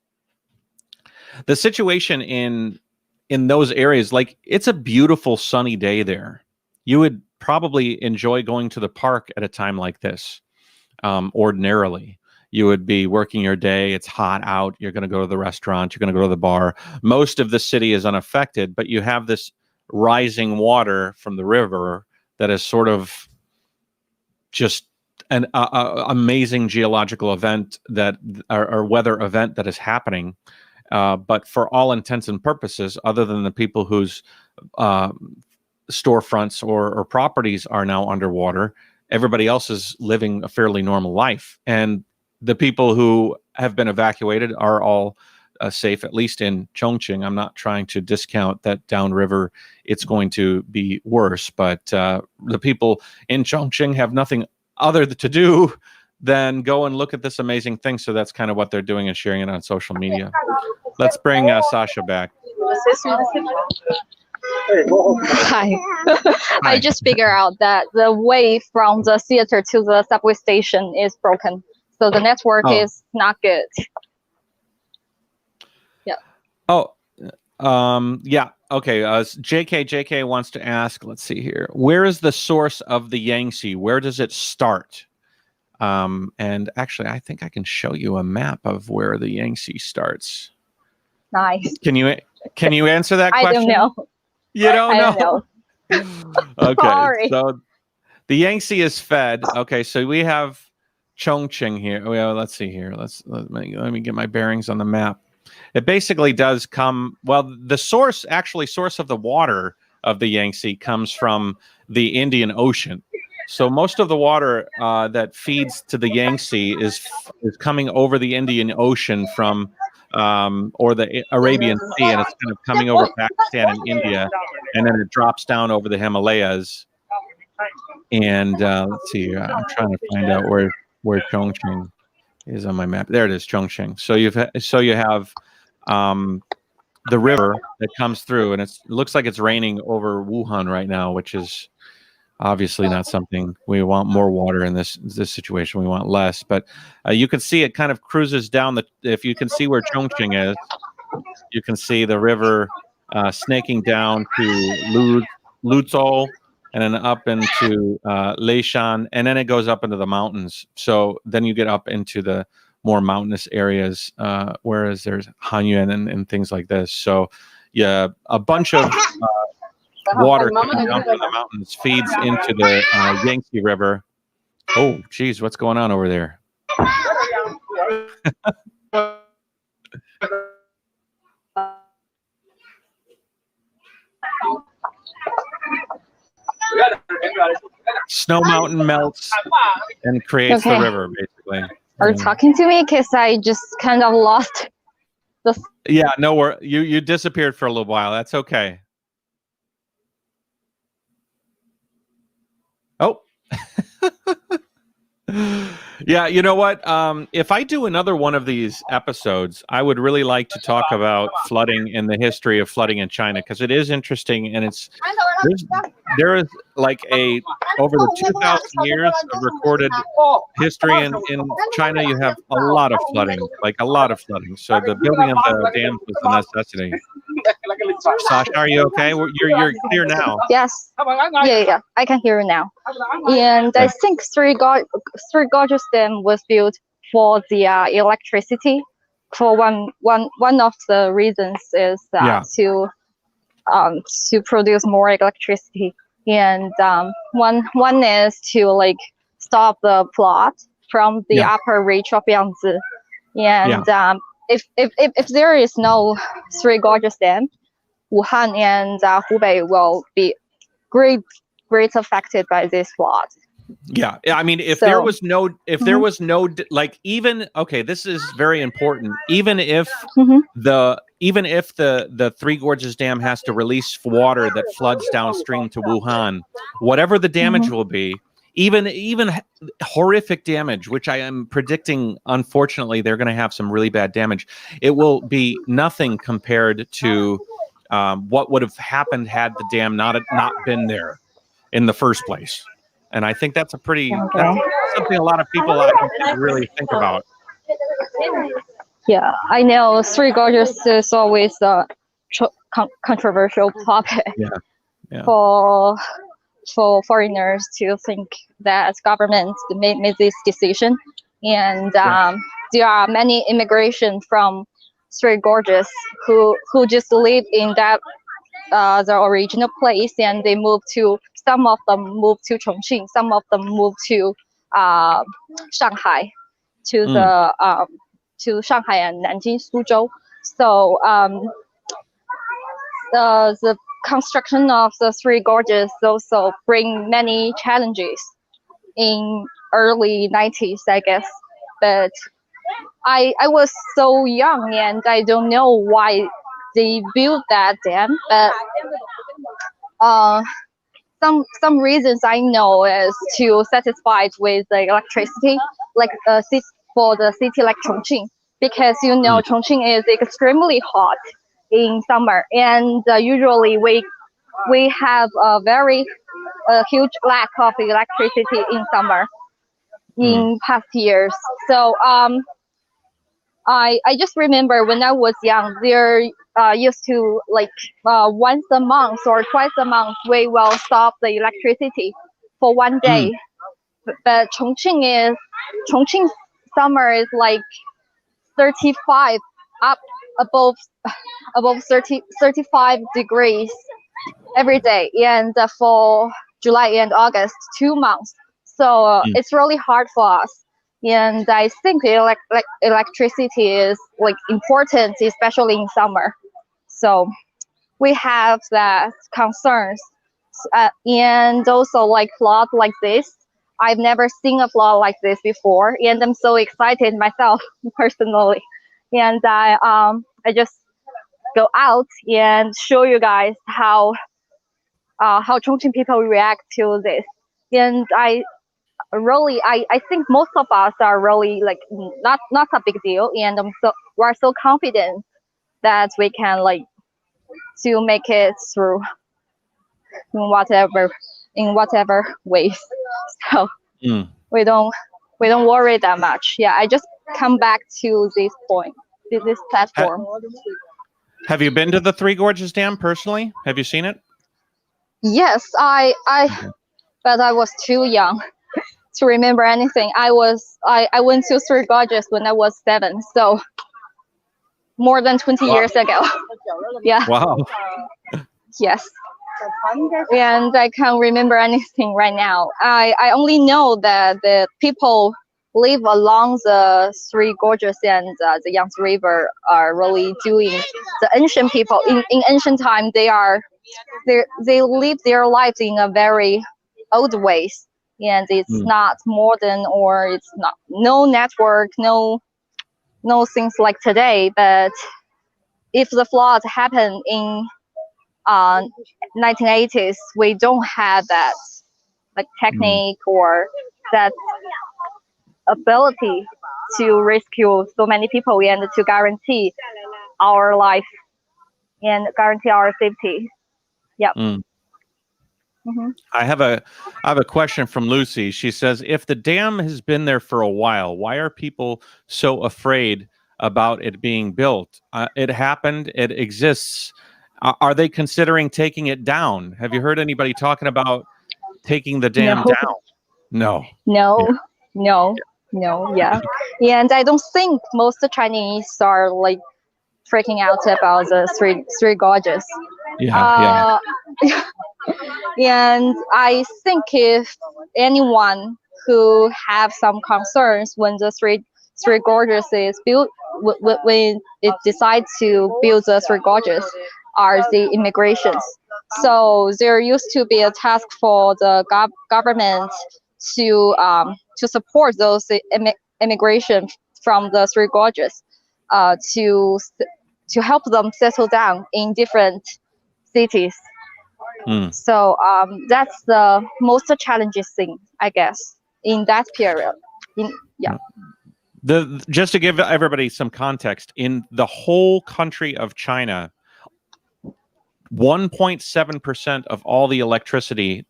the situation in those areas, like, it's a beautiful sunny day there. You would probably enjoy going to the park at a time like this. Ordinarily, you would be working your day. It's hot out. You're going to go to the restaurant. You're going to go to the bar. Most of the city is unaffected, but you have this rising water from the river that is sort of just an amazing geological event or weather event that is happening. But for all intents and purposes, other than the people whose storefronts or properties are now underwater, everybody else is living a fairly normal life. And the people who have been evacuated are all safe, at least in Chongqing. I'm not trying to discount that downriver it's going to be worse, but the people in Chongqing have nothing other to do than go and look at this amazing thing. So that's kind of what they're doing and sharing it on social media. Let's bring Sasha back. Hi. I just figured out that the way from the theater to the subway station is broken. So the network is not good. Yeah. Oh, yeah. Okay. JK wants to ask, let's see here. Where is the source of the Yangtze? Where does it start? And actually, I think I can show you a map of where the Yangtze starts. Nice. Can you answer that question? I don't know. You don't know? I don't know. Okay. Sorry. So the Yangtze is fed. Okay. So we have Chongqing here. Well, let's see here. Let me get my bearings on the map. It basically does come, well, the source of the water of the Yangtze comes from the Indian Ocean. So most of the water that feeds to the Yangtze is coming over the Indian Ocean from or the Arabian Sea, and it's kind of coming over Pakistan and India, and then it drops down over the Himalayas. And let's see, I'm trying to find out where Chongqing is on my map. There it is, Chongqing. So you have the river that comes through, and it looks like it's raining over Wuhan right now, which is obviously not something we want. More water in this situation. We want less, but you can see it kind of cruises down if you can see where Chongqing is, you can see the river snaking down to Luzhou, and then up into Leishan, and then it goes up into the mountains. So then you get up into the more mountainous areas, whereas there's Hanyuan and things like this. So yeah, a bunch of water coming down from the mountains feeds into the Yangtze River. Oh, geez, what's going on over there? Snow mountain melts and creates the river, basically. Are you talking to me? Because I just kind of lost the... Yeah, no, you disappeared for a little while. That's okay. Oh. Yeah, you know what? If I do another one of these episodes, I would really like to talk about flooding and the history of flooding in China, because it is interesting, and there is like over the 2,000 years of recorded history in China, you have a lot of flooding, So the building of the dams was a necessity. Sasha, are you okay? You're clear now. Yes. Yeah. I can hear you now. And I think Three Gorges Dam was built for the electricity. For one of the reasons is to produce more electricity, and one is to stop the flood from the upper reach of Yangtze. And if there is no Three Gorges Dam, Wuhan and Hubei will be great affected by this flood. Yeah, I mean, there was no, this is very important. Even if the Three Gorges Dam has to release water that floods downstream to Wuhan, whatever the damage will be, even horrific damage, which I am predicting, unfortunately, they're going to have some really bad damage. It will be nothing compared to what would have happened had the dam not been there in the first place. And I think that's that's something a lot of people really think about. Yeah, I know Three Gorges is always a controversial topic for foreigners to think that government made this decision. And there are many immigration from Three Gorges who just live in that the original place, and they some of them moved to Chongqing, some of them moved to Shanghai, to Shanghai and Nanjing, Suzhou. So the construction of the Three Gorges also bring many challenges in early 90s, I guess. But I was so young and I don't know why they built that dam. But some reasons I know is to satisfy with the electricity, like for the city like Chongqing, because Chongqing is extremely hot in summer, and usually we have a huge lack of electricity in summer in past years. So I just remember when I was young, there used to once a month or twice a month we will stop the electricity for one day. But Chongqing summer is like 35 up above 35 degrees every day, and for July and August 2 months. So it's really hard for us. And I think electricity is important, especially in summer. So we have that concerns, and also flood like this. I've never seen a flood like this before, and I'm so excited myself personally. And I just go out and show you guys how Chongqing people react to this. And I think most of us are really not a big deal, and we're so confident that we can to make it through in whatever ways. So we don't worry that much. Yeah, I just come back to this point, this platform. Have you been to the Three Gorges Dam personally? Have you seen it? Yes, but I was too young to remember anything. I went to Three Gorges when I was 7, so more than 20 years ago. Yeah. Wow. Yes. And I can't remember anything right now. I only know that the people live along the Three Gorges and the Yangtze River are really doing the ancient people in ancient time. They live their lives in a very old ways, and it's not modern, or it's not no network, no things like today. But if the flood happened in 1980s, we don't have that technique or that ability to rescue so many people and to guarantee our life and guarantee our safety. Yep. I have a question from Lucy. She says, if the dam has been there for a while, why are people so afraid about it being built? It happened. It exists. Are they considering taking it down? Have you heard anybody talking about taking the dam down? No. Yeah. And I don't think most Chinese are freaking out about the three gorges. Yeah. And I think if anyone who have some concerns when the three gorges is built, when it decides to build the Three Gorges, are the immigrations. So there used to be a task for the government to support those immigration from the Three Gorges, to help them settle down in different cities. So that's the most challenging thing, I guess, in that period. Just to give everybody some context, in the whole country of China, 1.7% of all the electricity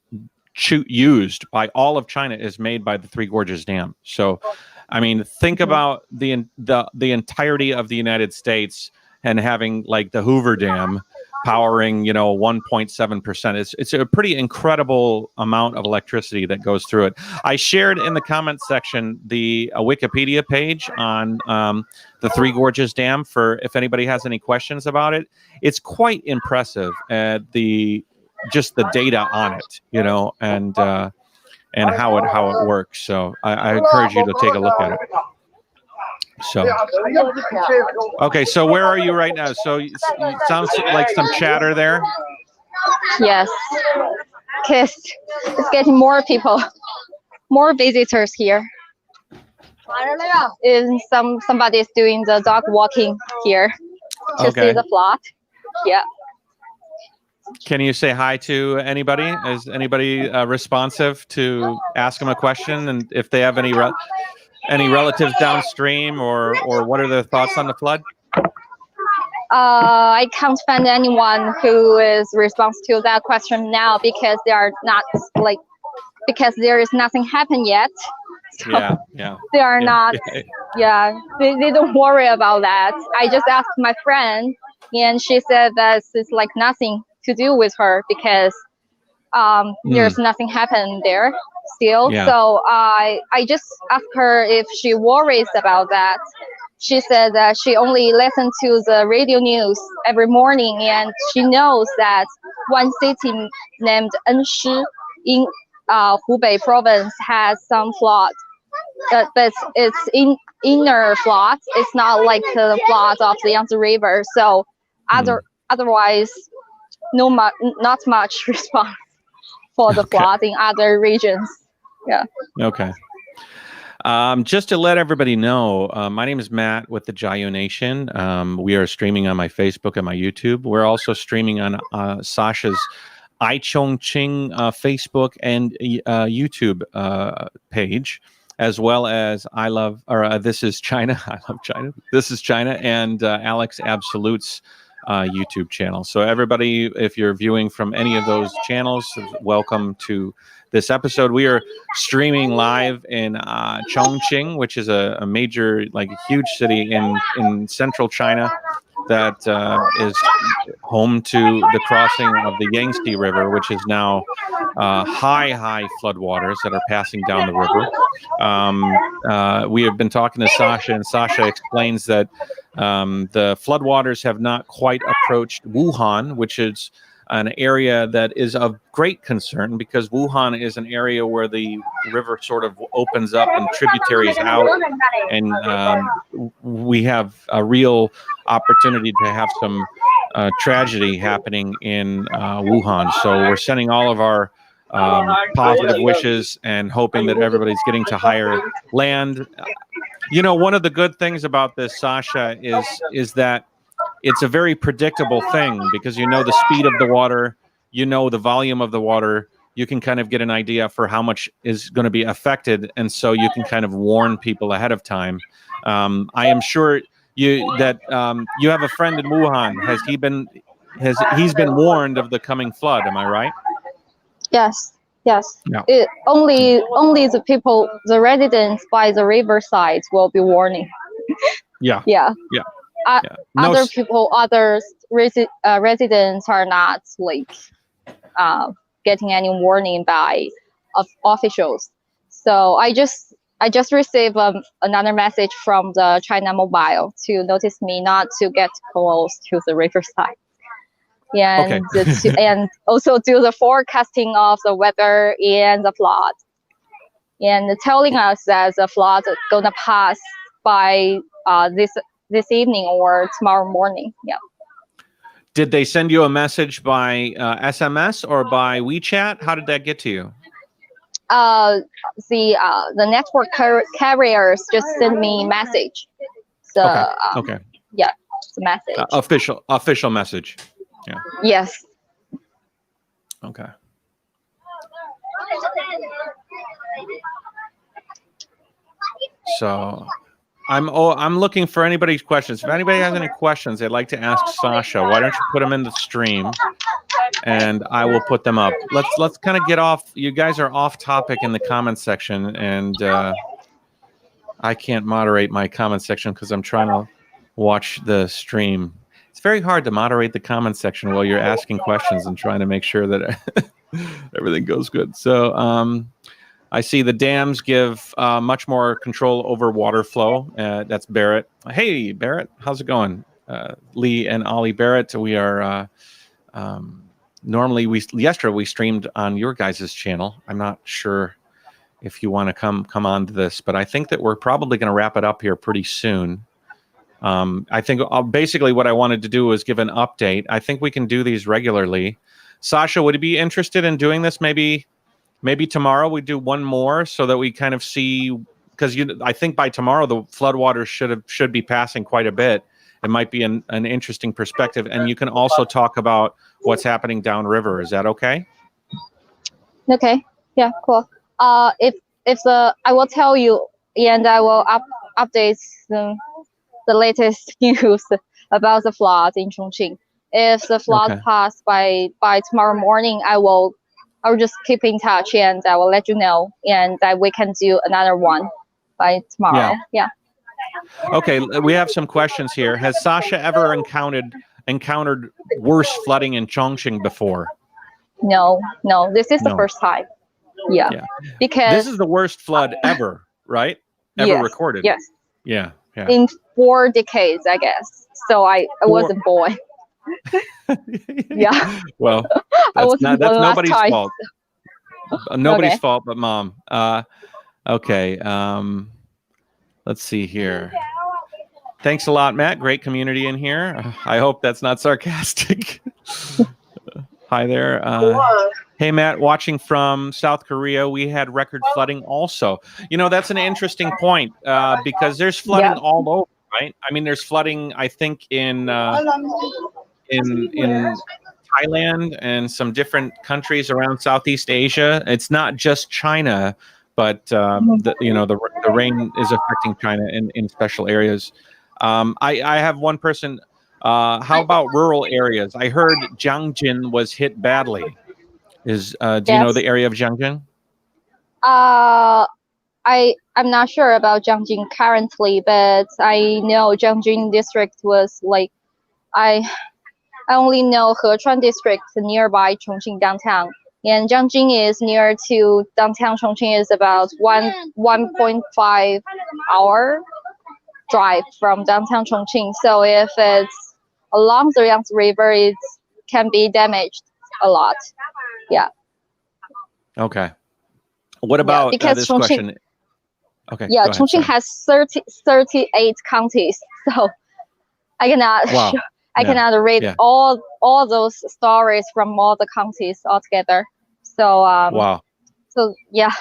used by all of China is made by the Three Gorges Dam. So, I mean, think about the entirety of the United States and having the Hoover Dam powering 1.7%. It's a pretty incredible amount of electricity that goes through it. I shared in the comments section a Wikipedia page on the Three Gorges Dam for if anybody has any questions about it. It's quite impressive, just the data on it, and how it works. So I encourage you to take a look at it. So, okay, so where are you right now? So it sounds like some chatter there. Yes, because it's getting more people, more visitors here. And somebody is doing the dog walking here to see the flood. Yeah. Can you say hi to anybody? Is anybody responsive to ask them a question, and if they have any relatives downstream, or what are their thoughts on the flood? I can't find anyone who is responsive to that question now, because they are not because there is nothing happened yet. So yeah. They are not. Yeah, they don't worry about that. I just asked my friend, and she said that it's like nothing to do with her, because there's nothing happened there still. Yeah. So I just asked her if she worries about that. She said that she only listens to the radio news every morning, and she knows that one city named Enshi in Hubei province has some flood, but it's in inner floods. It's not like the floods of the Yangtze River. So otherwise, not much response for the flood in other regions. Yeah. Okay. Just to let everybody know, my name is Matt with the Jiayu Nation. We are streaming on my Facebook and my YouTube. We're also streaming on Sasha's iChongqing Facebook and YouTube page, as well as This is China. I love China. This is China, and Alex Absolute's YouTube channel. So everybody, if you're viewing from any of those channels, welcome to this episode. We are streaming live in Chongqing, which is a major, like a huge city in central China that is home to the crossing of the Yangtze River, which is now high floodwaters that are passing down the river. We have been talking to Sasha, and Sasha explains that the floodwaters have not quite approached Wuhan, which is an area that is of great concern, because Wuhan is an area where the river sort of opens up and tributaries out, and we have a real opportunity to have some tragedy happening in Wuhan. So we're sending all of our positive wishes and hoping that everybody's getting to higher land. You know, one of the good things about this, Sasha, is that it's a very predictable thing, because you know the speed of the water, you know the volume of the water, you can kind of get an idea for how much is going to be affected, and so you can kind of warn people ahead of time. I am sure you have a friend in Wuhan. He's been warned of the coming flood? Am I right? Yes. Yes. Yeah. Only the residents by the riverside will be warning. Yeah. Yeah. Yeah. Other residents are not getting any warning by officials. So I just received another message from the China Mobile to notice me not to get close to the riverside, and and also do the forecasting of the weather and the flood, and telling us that the flood is gonna pass by this evening or tomorrow morning. Yeah. Did they send you a message by SMS or by WeChat? How did that get to you? The network carriers just sent me message. So okay. Yeah, it's a message. Official message. Yeah. Yes. Okay. So I'm looking for anybody's questions. If anybody has any questions they'd like to ask Sasha, why don't you put them in the stream and I will put them up. Let's kind of get off. You guys are off topic in the comment section, and I can't moderate my comment section because I'm trying to watch the stream. It's very hard to moderate the comment section while you're asking questions and trying to make sure that everything goes good. So I see the dams give much more control over water flow. That's Barrett. Hey, Barrett, how's it going? Lee and Ollie Barrett. We are normally yesterday we streamed on your guys' channel. I'm not sure if you want to come on to this. But I think that we're probably going to wrap it up here pretty soon. I think basically what I wanted to do was give an update. I think we can do these regularly. Sasha, would you be interested in doing this? Maybe tomorrow we do one more so that we kind of see, because I think by tomorrow the floodwaters should be passing quite a bit. It might be an interesting perspective, and you can also talk about what's happening downriver. Is that okay? Okay. Yeah. Cool. If I will tell you, and I will update the latest news about the flood in Chongqing. If the flood pass by tomorrow morning, I will just keep in touch and I will let you know, and that we can do another one by tomorrow. Yeah. Okay, we have some questions here. Has Sasha ever encountered worse flooding in Chongqing before? No, this is the first time. Yeah. Because this is the worst flood ever, right? Ever recorded. Yes. Yeah. In 4 decades, I guess. So I wasn't born. Yeah. Well, that's nobody's fault. Nobody's fault but mom. Okay. Let's see here. Thanks a lot, Matt. Great community in here. I hope that's not sarcastic. Hi there. Hey, Matt, watching from South Korea, we had record flooding also. That's an interesting point because there's flooding all over, right? I mean, there's flooding, I think, in Thailand and some different countries around Southeast Asia. It's not just China, but the rain is affecting China in special areas. I have one person. How about rural areas? I heard Jiangxin was hit badly. Do you know the area of Chongqing? I'm not sure about Chongqing currently, but I know Chongqing district was like I only know Hechuan district nearby Chongqing downtown, and Chongqing is near to downtown Chongqing is about 1.5 hour drive from downtown Chongqing. So if it's along the Yangtze River, it can be damaged a lot. Yeah. Okay. What about this question? Okay. Yeah, Chongqing has 38 counties, so I cannot I cannot read all those stories from all the counties altogether. So So yeah.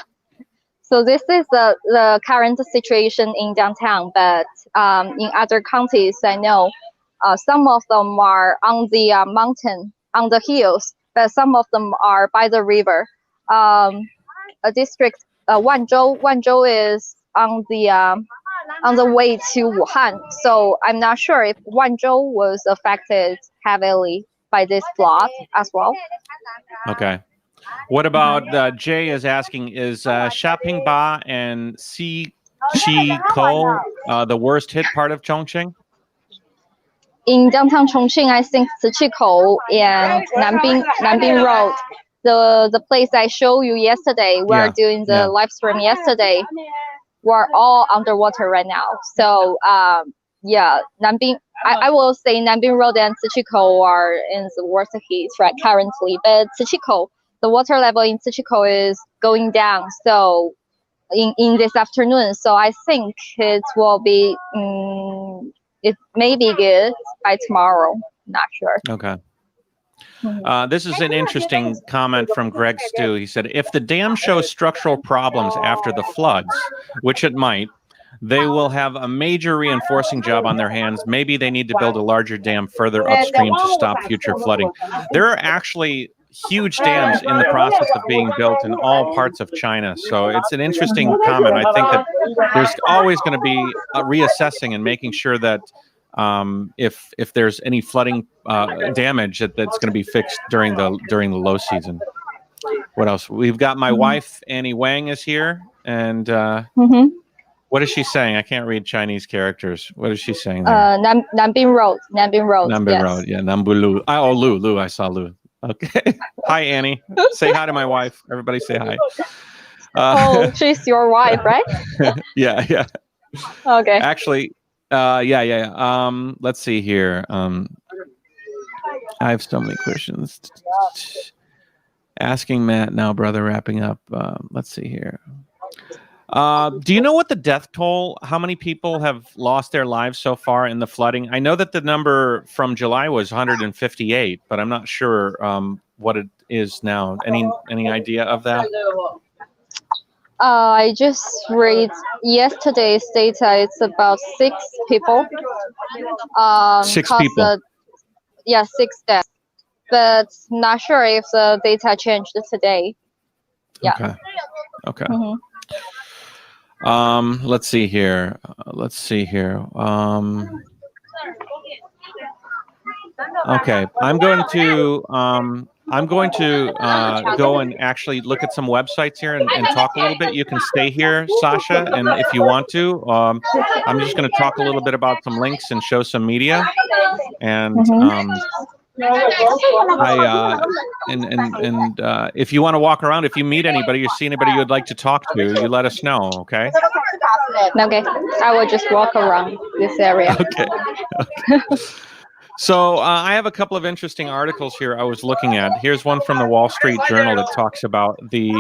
So this is the current situation in downtown, but in other counties, I know some of them are on the mountain, on the hills, but some of them are by the river. A district, Wanzhou is on the way to Wuhan. So I'm not sure if Wanzhou was affected heavily by this flood as well. Okay. What about Jay is asking, is Shapingba and Xiqikou the worst hit part of Chongqing? In downtown Chongqing, I think Xiqikou and Nanbing Road, the place I showed you yesterday, we are doing the live stream yesterday, we're all underwater right now. So Nanbing, I will say Nanbing Road and Xiqikou are in the worst heat right currently, but Xiqikou, the water level in Xiqikou is going down. So in this afternoon, so I think it will be it may be good by tomorrow. Not sure. Okay. This is an interesting comment from Greg Stu. He said, if the dam shows structural problems after the floods, which it might, they will have a major reinforcing job on their hands. Maybe they need to build a larger dam further upstream to stop future flooding. There are actually huge dams in the process of being built in all parts of China. So it's an interesting comment. I think that there's always going to be reassessing and making sure that if there's any flooding damage that's going to be fixed during the low season. What else? We've got my wife Annie Wang is here, and what is she saying? I can't read Chinese characters. What is she saying there? Nanbing Road. Nanbing Road. Nanbing Road. Yeah, Nanbulu. Oh, Lu. I saw Lu. Okay. Hi, Annie. Say hi to my wife. Everybody say hi. She's your wife, right? Yeah. Okay. Actually, yeah. Let's see here. I have so many questions. Asking Matt now, brother, wrapping up. Let's see here. Do you know what the death toll, how many people have lost their lives so far in the flooding? I know that the number from July was 158, but I'm not sure what it is now. Any idea of that? I just read yesterday's data. It's about 6 people. 6 people. Yeah, 6 deaths. But not sure if the data changed today. Yeah. Okay. Okay. Mm-hmm. Let's see here. Okay, I'm going to go and actually look at some websites here and talk a little bit. You can stay here, Sasha, and if you want to, I'm just going to talk a little bit about some links and show some media. And if you want to walk around, if you meet anybody, you see anybody you'd like to talk to, you let us know. Okay. Okay, I will just walk around this area. Okay. So I have a couple of interesting articles here I was looking at. Here's one from the Wall Street Journal that talks about the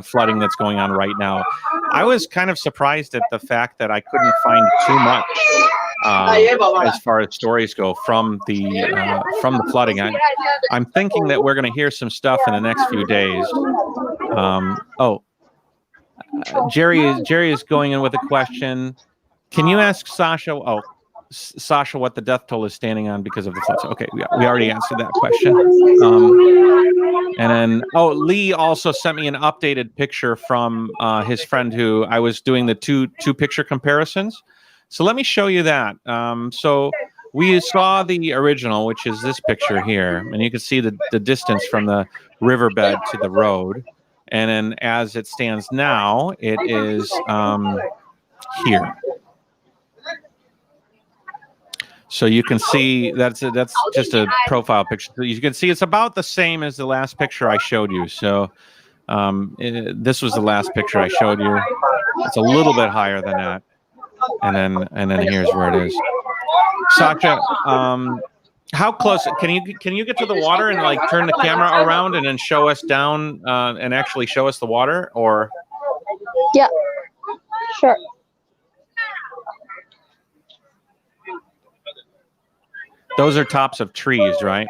flooding that's going on right now. I was kind of surprised at the fact that I couldn't find too much as far as stories go from the flooding. I'm thinking that we're going to hear some stuff in the next few days. Jerry is going in with a question. Can you ask Sasha? Sasha, what the death toll is standing on because of the floods? Okay, we already answered that question. And then, Lee also sent me an updated picture from his friend who I was doing the two picture comparisons. So let me show you that. So we saw the original, which is this picture here, and you can see the distance from the riverbed to the road. And then as it stands now, it is here. So you can see that's just a profile picture. So you can see it's about the same as the last picture I showed you. So this was the last picture I showed you. It's a little bit higher than that. And then here's where it is. Sasha, how close can you get to the water and like turn the camera around and then show us down and actually show us the water? Or yeah, sure. Those are tops of trees, right?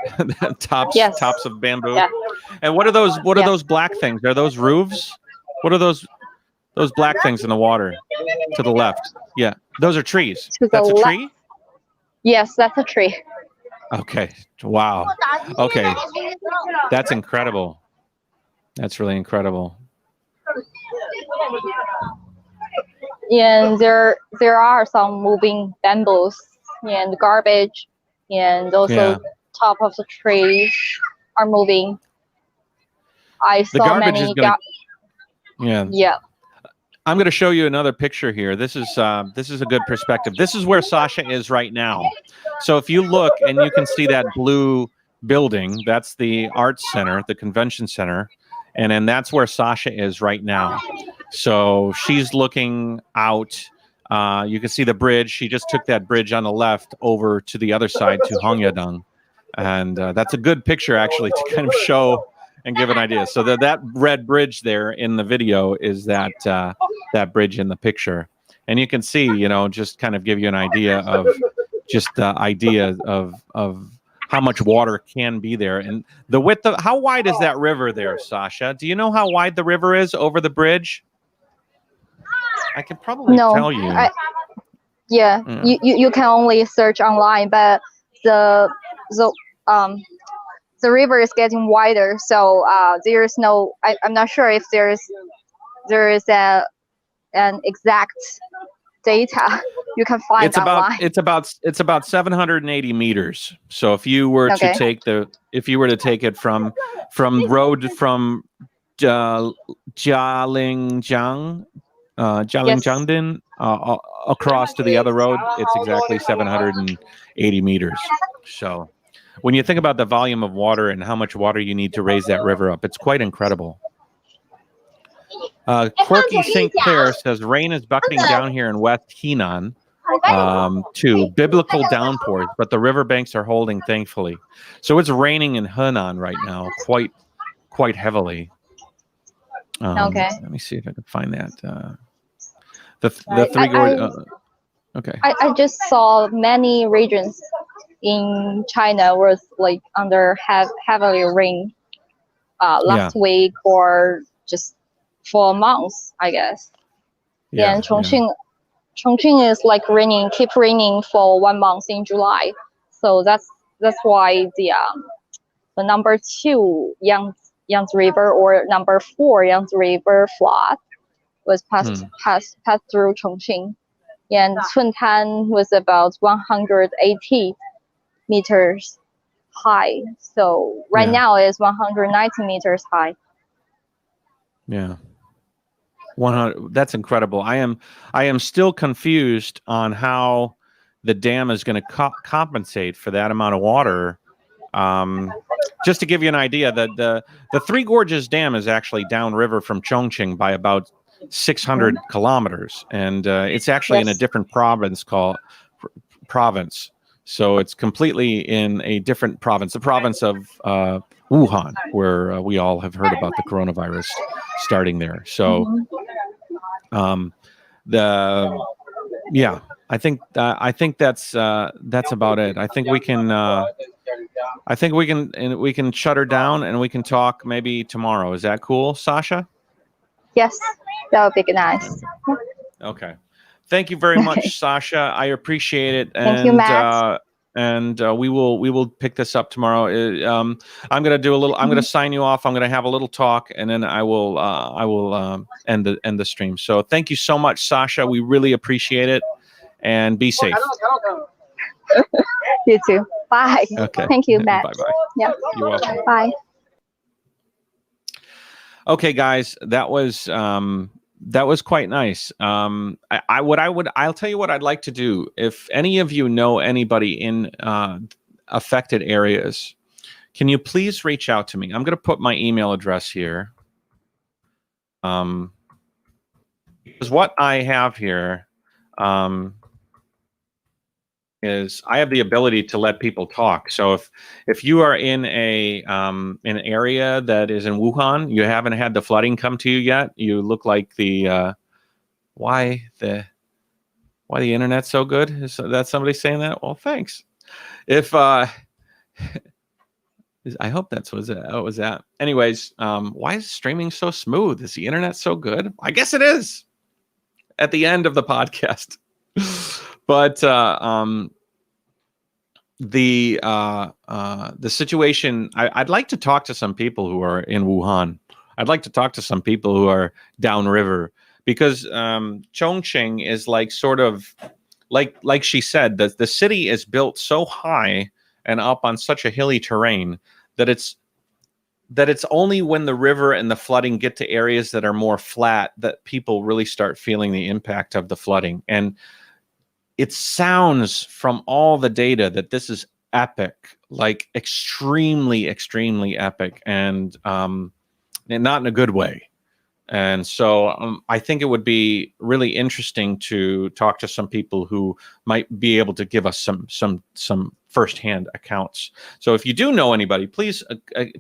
Tops of bamboo. Yeah. And what are those? What are those black things? Are those roofs? What are those black things in the water to the left? Yeah, those are trees. That's a tree? Yes, that's a tree. Okay. Wow. Okay. That's incredible. That's really incredible. And there are some moving bamboos and garbage. And also top of the trees are moving. I saw many. Yeah. I'm going to show you another picture here. This is a good perspective. This is where Sasha is right now. So if you look and you can see that blue building, that's the arts center, the convention center, and then that's where Sasha is right now. So she's looking out. You can see the bridge. She just took that bridge on the left over to the other side to Hongyadang. And that's a good picture, actually, to kind of show and give an idea. So that red bridge there in the video is that bridge in the picture. And you can see, just kind of give you an idea of just the idea of how much water can be there. And the width of, how wide is that river there, Sasha? Do you know how wide the river is over the bridge? I can probably tell you. You can only search online, but the river is getting wider, so there is no. I'm not sure if there is an exact data you can find online. It's about 780 meters. So if you were to take it from road from Jialingjiangdin across to the other road, it's exactly 780 meters. So when you think about the volume of water and how much water you need to raise that river up, it's quite incredible. Quirky St. Clair says rain is bucketing down here in West Henan too. Biblical downpours, but the riverbanks are holding, thankfully. So it's raining in Henan right now quite heavily. Okay. Let me see if I can find that. The three gorges. Okay. I just saw many regions in China was like under heavily rain last week or just for months, I guess. Yeah. And Chongqing is like keep raining for 1 month in July. So that's why the number 2 Yangtze River or number 4 Yangtze River flood was passed through Chongqing. And Cuntan was about 180 meters high. So right now it's 190 meters high. Yeah. 100. That's incredible. I am still confused on how the dam is going to compensate for that amount of water. Just to give you an idea, the Three Gorges Dam is actually downriver from Chongqing by about 600 kilometers, and it's actually in a different province called province. So it's completely in a different province, the province of Wuhan, where we all have heard about the coronavirus starting there. So I think that's about it. I think we can shut her down and we can talk maybe tomorrow. Is that cool, Sasha? Yes, that would be nice. Okay. Thank you very much, Sasha. I appreciate it. Thank you, Matt. And we will pick this up tomorrow. I'm going to do a little. I'm going to sign you off. I'm going to have a little talk, and then I will end the stream. So thank you so much, Sasha. We really appreciate it, and be safe. You too. Bye. Okay. Thank you, Matt. Bye-bye. Yeah. You're welcome. Bye. Okay, guys, that was quite nice. I'll tell you what I'd like to do. If any of you know anybody in affected areas, can you please reach out to me? I'm going to put my email address here. Because what I have here is I have the ability to let people talk. So if you are in an area that is in Wuhan, you haven't had the flooding come to you yet, you look like the why the internet's so good? Is that somebody saying that? Well, thanks. If I hope that's what it was at. Anyways, why is streaming so smooth? Is the internet so good? I guess it is at the end of the podcast. But the situation, I'd like to talk to some people who are in Wuhan. I'd like to talk to some people who are downriver, because Chongqing is like sort of like she said, the city is built so high and up on such a hilly terrain that it's only when the river and the flooding get to areas that are more flat that people really start feeling the impact of the flooding. And it sounds from all the data that this is epic, like extremely, extremely epic, and not in a good way. And so I think it would be really interesting to talk to some people who might be able to give us some firsthand accounts. So if you do know anybody, please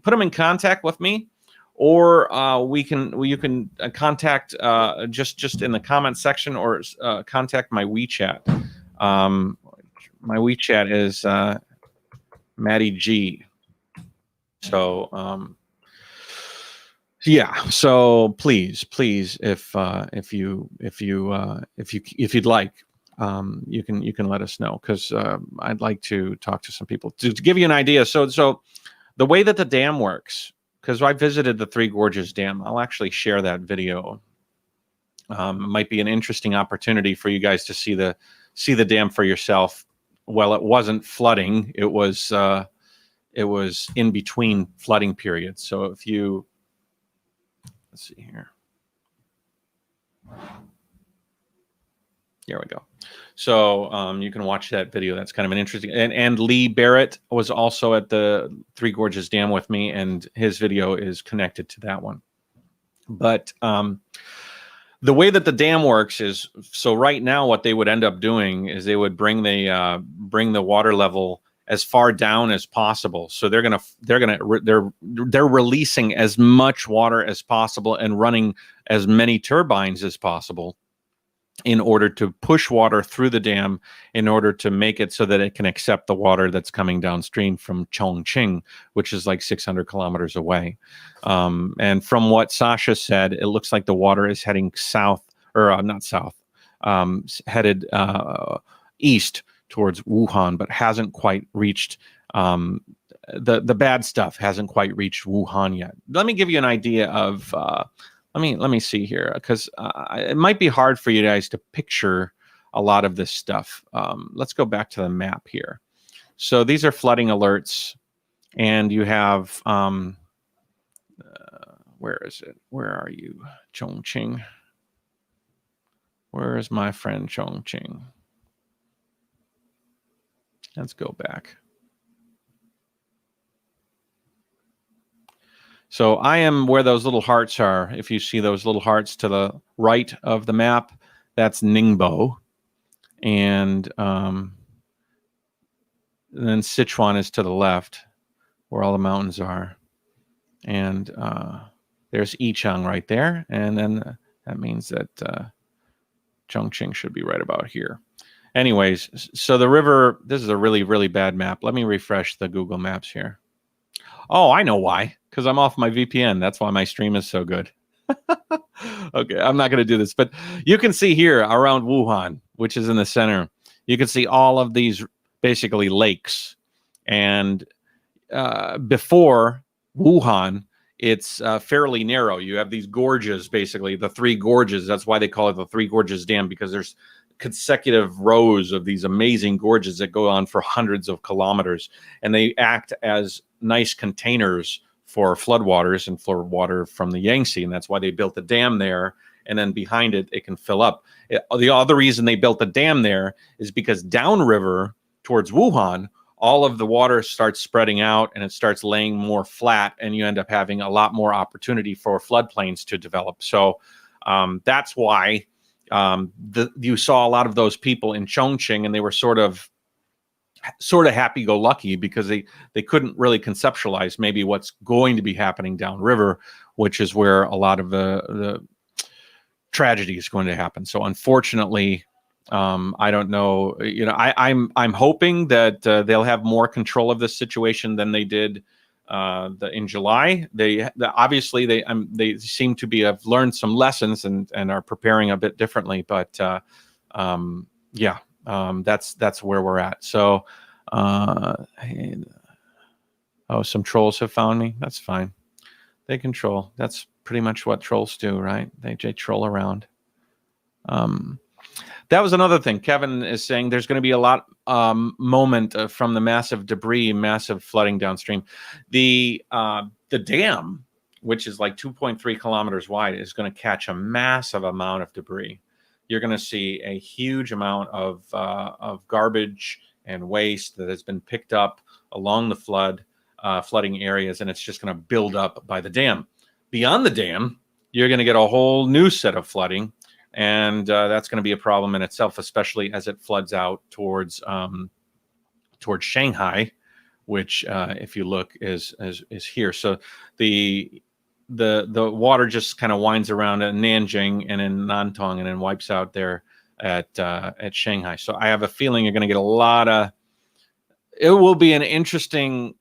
put them in contact with me, or you can contact just in the comment section, or contact my WeChat. My WeChat is Matty G. So yeah. So please, if you'd like, you can let us know, because I'd like to talk to some people to give you an idea. So the way that the dam works, because I visited the Three Gorges Dam, I'll actually share that video. It might be an interesting opportunity for you guys to see the dam for yourself. Well, it wasn't flooding; it was in between flooding periods. So if you let's see here. Here we go. So you can watch that video. That's kind of an interesting. And Lee Barrett was also at the Three Gorges Dam with me, and his video is connected to that one. But the way that the dam works is, so right now what they would end up doing is they would bring the water level as far down as possible. So they're releasing as much water as possible and running as many turbines as possible in order to push water through the dam, in order to make it so that it can accept the water that's coming downstream from Chongqing, which is like 600 kilometers away. And from what Sasha said, it looks like the water is heading south, or not south, headed east towards Wuhan, but hasn't quite reached the bad stuff hasn't quite reached Wuhan yet. Let me give you an idea of let me see here, because it might be hard for you guys to picture a lot of this stuff. Let's go back to the map here. So these are flooding alerts, and you have where is it? Where are you, Chongqing? Where is my friend Chongqing? Let's go back. So I am where those little hearts are. If you see those little hearts to the right of the map, that's Ningbo. And then Sichuan is to the left, where all the mountains are. And there's iChongqing right there. And then that means that Chongqing should be right about here. Anyways, so the river, this is a really, really bad map. Let me refresh the Google Maps here. Oh, I know why. Because I'm off my VPN. That's why my stream is so good. Okay, I'm not going to do this. But you can see here around Wuhan, which is in the center, you can see all of these basically lakes. And before Wuhan, it's fairly narrow. You have these gorges, basically, the three gorges. That's why they call it the Three Gorges Dam, because there's consecutive rows of these amazing gorges that go on for hundreds of kilometers. And they act as nice containers for floodwaters and for water from the Yangtze, and that's why they built the dam there. And then behind it, it can fill up. The other reason they built the dam there is because downriver towards Wuhan, all of the water starts spreading out and it starts laying more flat, and you end up having a lot more opportunity for floodplains to develop. So that's why you saw a lot of those people in Chongqing, and they were sort of happy-go-lucky because they couldn't really conceptualize maybe what's going to be happening downriver, which is where a lot of the tragedy is going to happen. So unfortunately, I don't know. You know, I'm hoping that they'll have more control of this situation than they did in July. Obviously they seem to have learned some lessons and are preparing a bit differently. But yeah. That's where we're at. So, some trolls have found me. That's fine. They can troll. That's pretty much what trolls do, right? They troll around. That was another thing. Kevin is saying there's going to be a lot moment from the massive debris, massive flooding downstream. The dam, which is like 2.3 kilometers wide, is going to catch a massive amount of debris. You're going to see a huge amount of garbage and waste that has been picked up along the flooding areas, and it's just going to build up by the dam. Beyond the dam, you're going to get a whole new set of flooding, and that's going to be a problem in itself, especially as it floods out towards Shanghai, which, if you look, is here. So the water just kind of winds around in Nanjing and in Nantong and then wipes out there at Shanghai. So I have a feeling you're going to get a lot of. It will be an interesting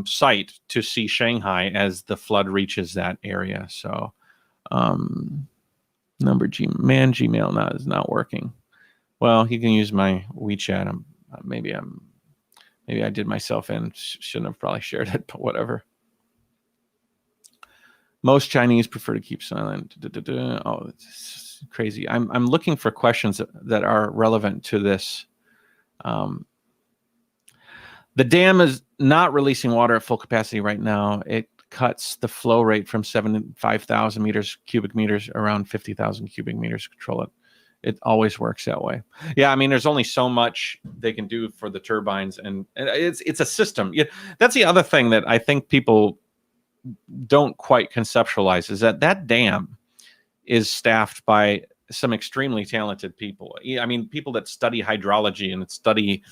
sight to see Shanghai as the flood reaches that area. So Gmail now is not working. Well, you can use my WeChat. Maybe I did myself in. Shouldn't have probably shared it, but whatever. Most Chinese prefer to keep silent. Oh, it's crazy. I'm looking for questions that are relevant to this. The dam is not releasing water at full capacity right now. It cuts the flow rate from 5,000 cubic meters around 50,000 cubic meters to control it. It always works that way. Yeah, I mean, there's only so much they can do for the turbines, and it's a system. Yeah, that's the other thing that I think people don't quite conceptualize, is that dam is staffed by some extremely talented people. I mean, people that study hydrology and study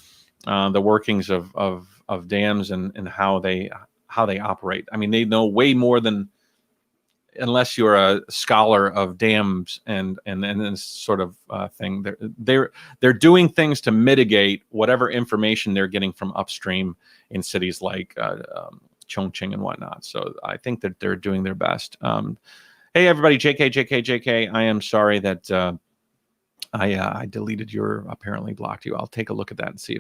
the workings of dams and how they operate. I mean, they know way more than, unless you're a scholar of dams and this sort of thing. They're doing things to mitigate whatever information they're getting from upstream in cities like Chongqing and whatnot. So I think that they're doing their best. Hey everybody, JK. I am sorry that I deleted apparently blocked you. I'll take a look at that and see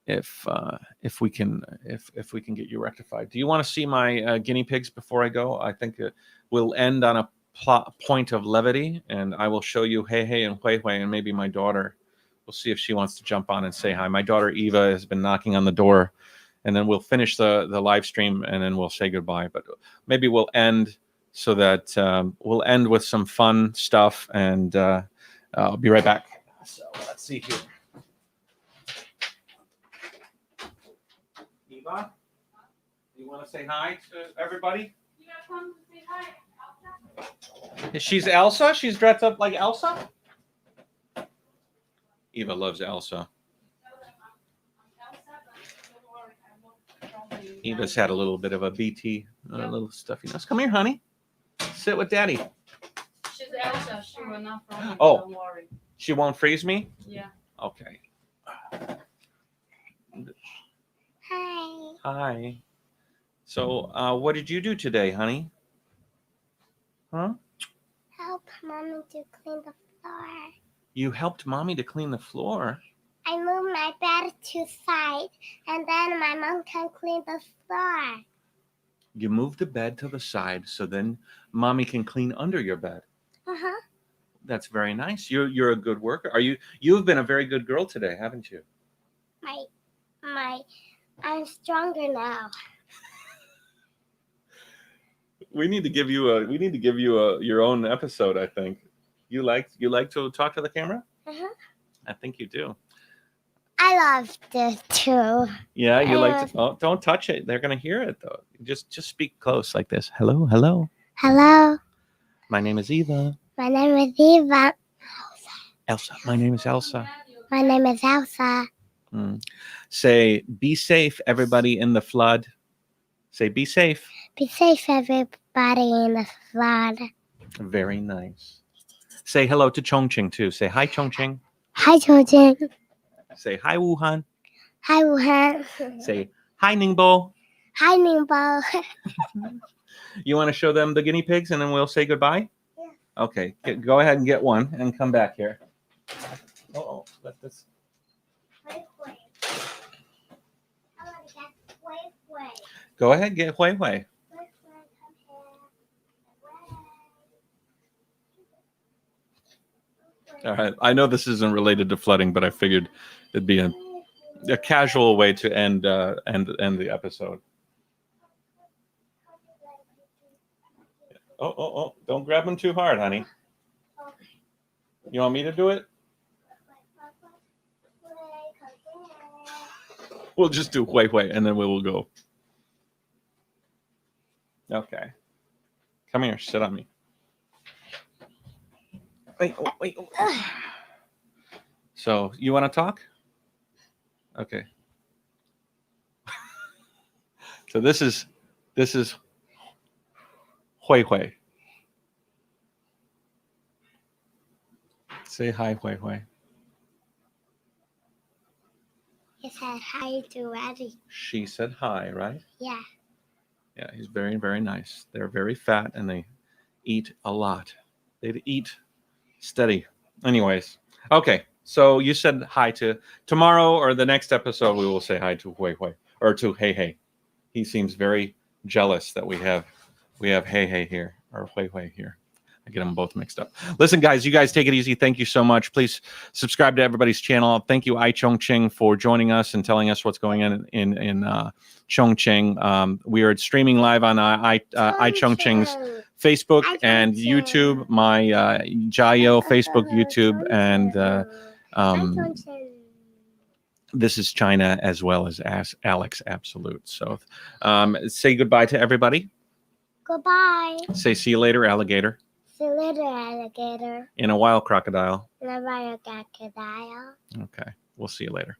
if we can get you rectified. Do you want to see my guinea pigs before I go? I think we'll end on a point of levity, and I will show you Hey and Hui, and maybe my daughter. We'll see if she wants to jump on and say hi. My daughter Eva has been knocking on the door, and then we'll finish the live stream, and then we'll say goodbye. But maybe we'll end so that we'll end with some fun stuff, and I'll be right back. So let's see here. Eva, you want to say hi to everybody? You gotta come to say hi, Elsa. She's Elsa? She's dressed up like Elsa? Eva loves Elsa. Eva's had a little bit of a BT, a little stuffy nose. Come here, honey. Sit with Daddy. She's Elsa. She will not freeze me. Oh. Don't worry. She won't freeze me? Yeah. Okay. Hi. Hi. So, what did you do today, honey? Huh? Help Mommy to clean the floor. You helped Mommy to clean the floor. I moved my bed to side, and then my mom can clean the floor. You moved the bed to the side so then Mommy can clean under your bed. Uh-huh. That's very nice. You're a good worker. You've been a very good girl today, haven't you? I'm stronger now. We need to give you your own episode, I think. You like to talk to the camera? Uh-huh. I think you do. I love this too. Yeah, you like to. Oh, don't touch it. They're gonna hear it though. Just speak close like this. Hello. Hello. My name is Eva. My name is Eva. Elsa. My name is Elsa. My name is Elsa. Say, be safe, everybody in the flood. Say, be safe. Be safe, everybody in the flood. Very nice. Say hello to Chongqing too. Say hi, Chongqing. Hi, Chongqing. Say hi, Wuhan. Hi, Wuhan. Say hi, Ningbo. Hi, Ningbo. You want to show them the guinea pigs and then we'll say goodbye? Yeah. Okay, go ahead and get one and come back here. Oh, let this. Go ahead, get Hui. All right. I know this isn't related to flooding, but I figured it'd be a casual way to end the episode. Oh! Don't grab them too hard, honey. You want me to do it? We'll just do Hui, and then we will go. Okay. Come here. Sit on me. Wait. So, you want to talk? Okay. So this is Hui. Say hi, Hui. He said hi to Eddie. She said hi, right? Yeah. Yeah, he's very, very nice. They're very fat and they eat a lot. They eat steady. Anyways, okay. So you said hi to tomorrow or the next episode. We will say hi to Hui or to Hey. He seems very jealous that we have Hey here or Hui here. I get them both mixed up. Listen, guys, you guys take it easy. Thank you so much. Please subscribe to everybody's channel. Thank you, iChongqing, for joining us and telling us what's going on in Chongqing. We are streaming live on iChongqing's Facebook and YouTube. My Jayo Facebook, YouTube, and this is China as well as Alex Absolute. So say goodbye to everybody. Goodbye. Say see you later, alligator. See you later, alligator. In a wild crocodile. In a wild crocodile. Okay. We'll see you later.